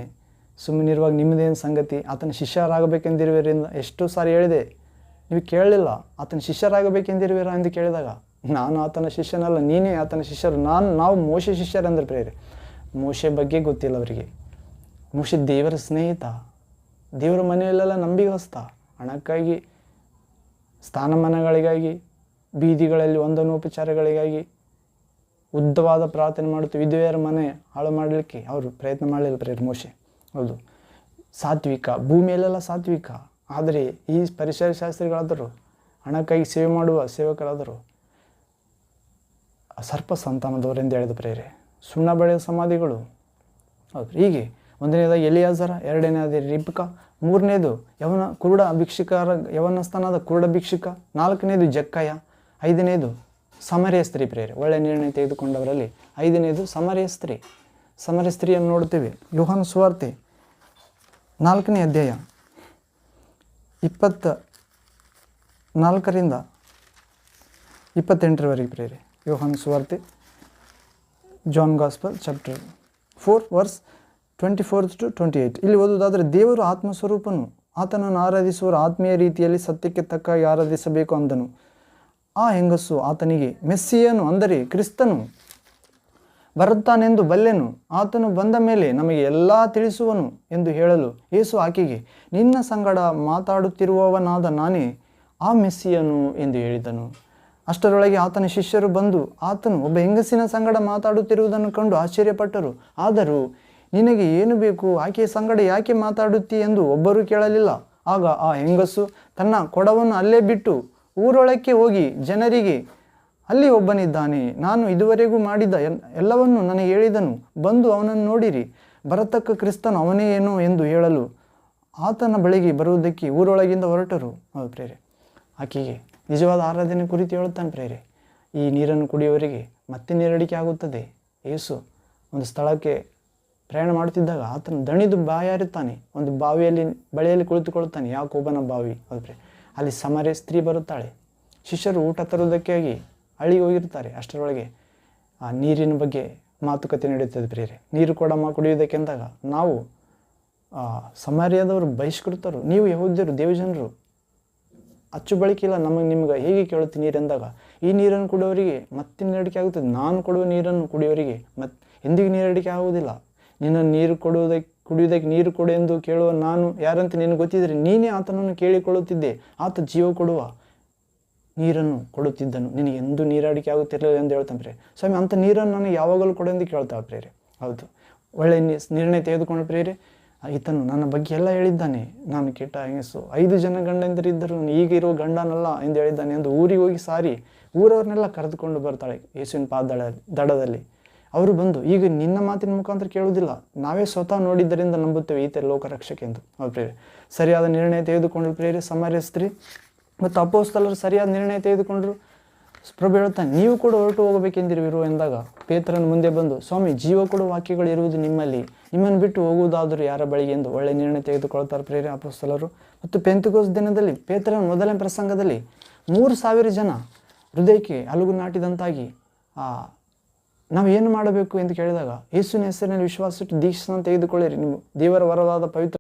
ಸುಮ್ಮನಿರುವಾಗ ನಿಮ್ಮದೇನು ಸಂಗತಿ? ಆತನ ಶಿಷ್ಯರಾಗಬೇಕೆಂದಿರುವಿರಿಂದ ಎಷ್ಟೋ ಸಾರಿ ಹೇಳಿದೆ, ನೀವು ಕೇಳಲಿಲ್ಲ. ಆತನ ಶಿಷ್ಯರಾಗಬೇಕೆಂದಿರುವಿರಾ ಎಂದು ಕೇಳಿದಾಗ, ನಾನು ಆತನ ಶಿಷ್ಯನಲ್ಲ, ನೀನೇ ಆತನ ಶಿಷ್ಯರು, ನಾವು ಮೋಶೆ ಶಿಷ್ಯರಂದ್ರೆ ಪ್ರೇರೆ. ಮೋಶೆ ಬಗ್ಗೆ ಗೊತ್ತಿಲ್ಲ ಅವರಿಗೆ. ಮೋಶೆ ದೇವರ ಸ್ನೇಹಿತ, ದೇವರ ಮನೆಯಲ್ಲೆಲ್ಲ ನಂಬಿಗಸ್ತ. ಹಣಕ್ಕಾಗಿ, ಸ್ಥಾನಮಾನಗಳಿಗಾಗಿ, ಬೀದಿಗಳಲ್ಲಿ ವಂದನೋಪಚಾರಗಳಿಗಾಗಿ ಉದ್ದವಾದ ಪ್ರಾರ್ಥನೆ ಮಾಡುತ್ತಾ ವಿಧವೆಯರ ಮನೆ ಹಾಳು ಮಾಡಲಿಕ್ಕೆ ಅವರು ಪ್ರಯತ್ನ ಮಾಡಲಿಲ್ಲ ಪ್ರೇರೆ ಮೋಶೆ. ಹೌದು, ಸಾತ್ವಿಕ, ಭೂಮಿಯಲ್ಲೆಲ್ಲ ಸಾತ್ವಿಕ. ಆದರೆ ಈ ಪರಿಸರ ಶಾಸ್ತ್ರಿಗಳಾದರು, ಹಣಕ್ಕಾಗಿ ಸೇವೆ ಮಾಡುವ ಸೇವಕರಾದರು ಸರ್ಪ ಸಂತಾನದವರೆಂದು ಹೇಳಿದ ಪ್ರೇರೆ. ಸುಣ್ಣ ಬಳೆಯ ಸಮಾಧಿಗಳು. ಹೌದು, ಹೀಗೆ ಒಂದನೇದಾಗಿ ಎಲಿಯಾಜರ, ಎರಡನೇದಾಗಿ ರಿಬ್ಕಾ, ಮೂರನೇದು ಯವನಸ್ಥನಾದ ಕುರುಡ ಭಿಕ್ಷುಕ, ನಾಲ್ಕನೇದು ಜಕ್ಕಾಯ, ಐದನೇದು ಸಮರಿಯ ಸ್ತ್ರೀ ಪ್ರೇರೆ. ಒಳ್ಳೆಯ ನಿರ್ಣಯ ತೆಗೆದುಕೊಂಡವರಲ್ಲಿ ಐದನೇದು ಸಮರಿಯ ಸ್ತ್ರೀ. ಸಮರಿಯ ಸ್ತ್ರೀಯನ್ನು ನೋಡ್ತೇವೆ ಯೋಹಾನ ಸುವಾರ್ತೆ 4ನೇ ಅಧ್ಯಾಯ 24ರಿಂದ 28ರವರೆಗೆ ಪ್ರೇರೆ. ಯೋಹಾನ ಸುವಾರ್ತೆ, John gospel chapter 4 verse 24 to 28. ಇಲ್ಲಿ ಓದುವುದಾದರೆ, ದೇವರು ಆತ್ಮಸ್ವರೂಪನು, ಆತನನ್ನು ಆರಾಧಿಸುವರು ಆತ್ಮೀಯ ರೀತಿಯಲ್ಲಿ ಸತ್ಯಕ್ಕೆ ತಕ್ಕಾಗಿ ಆರಾಧಿಸಬೇಕು ಅಂದನು. ಆ ಹೆಂಗಸು ಆತನಿಗೆ, ಮೆಸ್ಸಿಯನು ಅಂದರೆ ಕ್ರಿಸ್ತನು ಬರುತ್ತಾನೆಂದು ಬಲ್ಲೆನು, ಆತನು ಬಂದ ಮೇಲೆ ನಮಗೆ ಎಲ್ಲ ತಿಳಿಸುವನು ಎಂದು ಹೇಳಲು, ಯೇಸು ಆಕೆಗೆ, ನಿನ್ನ ಸಂಗಡ ಮಾತಾಡುತ್ತಿರುವವನಾದ ನಾನೇ ಆ ಮೆಸ್ಸಿಯನು ಎಂದು ಹೇಳಿದನು. ಅಷ್ಟರೊಳಗೆ ಆತನ ಶಿಷ್ಯರು ಬಂದು ಆತನು ಒಬ್ಬ ಹೆಂಗಸಿನ ಸಂಗಡ ಮಾತಾಡುತ್ತಿರುವುದನ್ನು ಕಂಡು ಆಶ್ಚರ್ಯಪಟ್ಟರು. ಆದರೂ ನಿನಗೆ ಏನು ಬೇಕು, ಆಕೆಯ ಸಂಗಡ ಯಾಕೆ ಮಾತಾಡುತ್ತಿ ಎಂದು ಒಬ್ಬರೂ ಕೇಳಲಿಲ್ಲ. ಆಗ ಆ ಹೆಂಗಸು ತನ್ನ ಕೊಡವನ್ನು ಅಲ್ಲೇ ಬಿಟ್ಟು ಊರೊಳಕ್ಕೆ ಹೋಗಿ ಜನರಿಗೆ, ಅಲ್ಲಿ ಒಬ್ಬನಿದ್ದಾನೆ, ನಾನು ಇದುವರೆಗೂ ಮಾಡಿದ ಎಲ್ಲವನ್ನು ನನಗೆ ಹೇಳಿದನು, ಬಂದು ಅವನನ್ನು ನೋಡಿರಿ, ಬರತಕ್ಕ ಕ್ರಿಸ್ತನು ಅವನೇ ಏನೋ ಎಂದು ಹೇಳಲು ಆತನ ಬಳಿಗೆ ಬರುವುದಕ್ಕೆ ಊರೊಳಗಿಂದ ಹೊರಟರು. ಹೌದು ಪ್ರೇರೆ, ಆಕೆಗೆ ನಿಜವಾದ ಆರಾಧನೆ ಕುರಿತು ಹೇಳುತ್ತಾನೆ ಪ್ರೇರೆ. ಈ ನೀರನ್ನು ಕುಡಿಯುವವರಿಗೆ ಮತ್ತೆ ನೀರಡಿಕೆ ಆಗುತ್ತದೆ. ಯೇಸು ಒಂದು ಸ್ಥಳಕ್ಕೆ ಪ್ರಯಾಣ ಮಾಡುತ್ತಿದ್ದಾಗ ಆತನು ದಣಿದು ಬಾಯಾರುತ್ತಾನೆ. ಒಂದು ಬಳಿಯಲ್ಲಿ ಕುಳಿತುಕೊಳ್ಳುತ್ತಾನೆ, ಯಾಕೋಬನ ಬಾವಿ. ಹೌದು ಪ್ರೇರೆ, ಅಲ್ಲಿ ಸಮರಿಯ ಸ್ತ್ರೀ ಬರುತ್ತಾಳೆ. ಶಿಷ್ಯರು ಊಟ ತರುವುದಕ್ಕಾಗಿ ಹಳ್ಳಿಗೆ ಹೋಗಿರ್ತಾರೆ. ಅಷ್ಟರೊಳಗೆ ಆ ನೀರಿನ ಬಗ್ಗೆ ಮಾತುಕತೆ ನಡೆಯುತ್ತದೆ ಪ್ರೇರೆ. ನೀರು ಕುಡಿಯುವುದಕ್ಕೆ ಅಂದಾಗ ನಾವು ಸಮಾರ್ಯದವರು ಬಹಿಷ್ಕೃತರು, ನೀವು ಯಹೂದ್ಯರು ದೇವಜನರು, ಅಚ್ಚು ಬಳಕಿಲ್ಲ ನಿಮ್ಗೆ ಹೇಗೆ ಕೇಳುತ್ತೆ ನೀರೆಂದಾಗ, ಈ ನೀರನ್ನು ಕುಡಿಯೋರಿಗೆ ಮತ್ತೆ ನೀರಡಿಕೆ ಆಗುತ್ತದೆ. ನಾನು ಕೊಡುವ ನೀರನ್ನು ಕುಡಿಯೋರಿಗೆ ಎಂದಿಗೂ ನೀರಡಿಕೆ ಆಗುವುದಿಲ್ಲ. ನಿನ್ನ ನೀರು ಕುಡಿಯುವುದಕ್ಕೆ ನೀರು ಕೊಡು ಎಂದು ಕೇಳುವ ನಾನು ಯಾರಂತ ನಿನಗೆ ಗೊತ್ತಿದ್ದರೆ ನೀನೇ ಆತನನ್ನು ಕೇಳಿಕೊಳ್ಳುತ್ತಿದ್ದೆ. ಆತ ಜೀವ ಕೊಡುವ ನೀರನ್ನು ಕೊಡುತ್ತಿದ್ದನು, ನಿನಗೆ ಎಂದೂ ನೀರಡಿಕೆ ಆಗುತ್ತಿರಲಿಲ್ಲ ಎಂದು ಹೇಳ್ತಾನೆ ಪ್ರೇರೆ. ಸ್ವಾಮಿ, ಅಂಥ ನೀರನ್ನು ನನಗೆ ಯಾವಾಗಲೂ ಕೊಡು ಎಂದು ಕೇಳ್ತಾಳೆ ಪ್ರೇರೆ. ಹೌದು, ಒಳ್ಳೆಯ ನಿರ್ಣಯ ತೆಗೆದುಕೊಂಡು ಪ್ರೇರೆ. ಈತನು ನನ್ನ ಬಗ್ಗೆ ಎಲ್ಲ ಹೇಳಿದ್ದಾನೆ, ನಾನು ಕೆಟ್ಟ ಹೆಂಗಸು, 5 ಜನ ಗಂಡಂದರಿದ್ದರು, ಈಗ ಇರುವ ಗಂಡನಲ್ಲ ಎಂದು ಹೇಳಿದ್ದಾನೆ ಎಂದು ಊರಿಗೆ ಹೋಗಿ ಸಾರಿ ಊರವ್ರನ್ನೆಲ್ಲ ಕರೆದುಕೊಂಡು ಬರ್ತಾಳೆ ಯೇಸುವಿನ ದಡದಲ್ಲಿ. ಅವರು ಬಂದು, ಈಗ ನಿನ್ನ ಮಾತಿನ ಮುಖಾಂತರ ಕೇಳುವುದಿಲ್ಲ, ನಾವೇ ಸ್ವತಃ ನೋಡಿದ್ದರಿಂದ ನಂಬುತ್ತೇವೆ ಈತ ಲೋಕರಕ್ಷಕ ಎಂದು. ಹೌದು ಪ್ರೇರೆ, ಸರಿಯಾದ ನಿರ್ಣಯ ತೆಗೆದುಕೊಂಡ್ರು ಪ್ರೇರೆ ಸಮಾರ್ಯ ಸ್ತ್ರೀ ಮತ್ತು ಅಪೊಸ್ತಲರು ಸರಿಯಾದ ನಿರ್ಣಯ ತೆಗೆದುಕೊಂಡ್ರು. ಪ್ರಭು ಹೇಳ್ತಾನೆ, ನೀವು ಕೂಡ ಹೊರಟು ಹೋಗಬೇಕೆಂದಿರುವಿರು ಎಂದಾಗ ಪೇತ್ರನ ಮುಂದೆ ಬಂದು, ಸ್ವಾಮಿ, ಜೀವ ಕೊಡುವ ವಾಕ್ಯಗಳು ಇರುವುದು ನಿಮ್ಮಲ್ಲಿ, ನಿಮ್ಮನ್ನು ಬಿಟ್ಟು ಹೋಗುವುದಾದರೂ ಯಾರ ಬಳಿಗೆ ಎಂದು ಒಳ್ಳೆಯ ನಿರ್ಣಯ ತೆಗೆದುಕೊಳ್ತಾರೆ ಪ್ರೇರೆ ಅಪೊಸ್ತಲರು. ಮತ್ತು ಪೆಂತೆಕೋಸ್ತ ದಿನದಲ್ಲಿ ಪೇತ್ರನ ಮೊದಲನೇ ಪ್ರಸಂಗದಲ್ಲಿ 3,000 ಜನ ಹೃದಯಕ್ಕೆ ಅಲುಗು ನಾಟಿದಂತಾಗಿ ನಾವು ಏನು ಮಾಡಬೇಕು ಎಂದು ಕೇಳಿದಾಗ ಯೇಸುವಿನ ಹೆಸರಿನಲ್ಲಿ ವಿಶ್ವಾಸವಿಟ್ಟು ದೀಕ್ಷೆಯನ್ನು ತೆಗೆದುಕೊಳ್ಳಿರಿ, ನೀವು ದೇವರ ವರವಾದ ಪವಿತ್ರ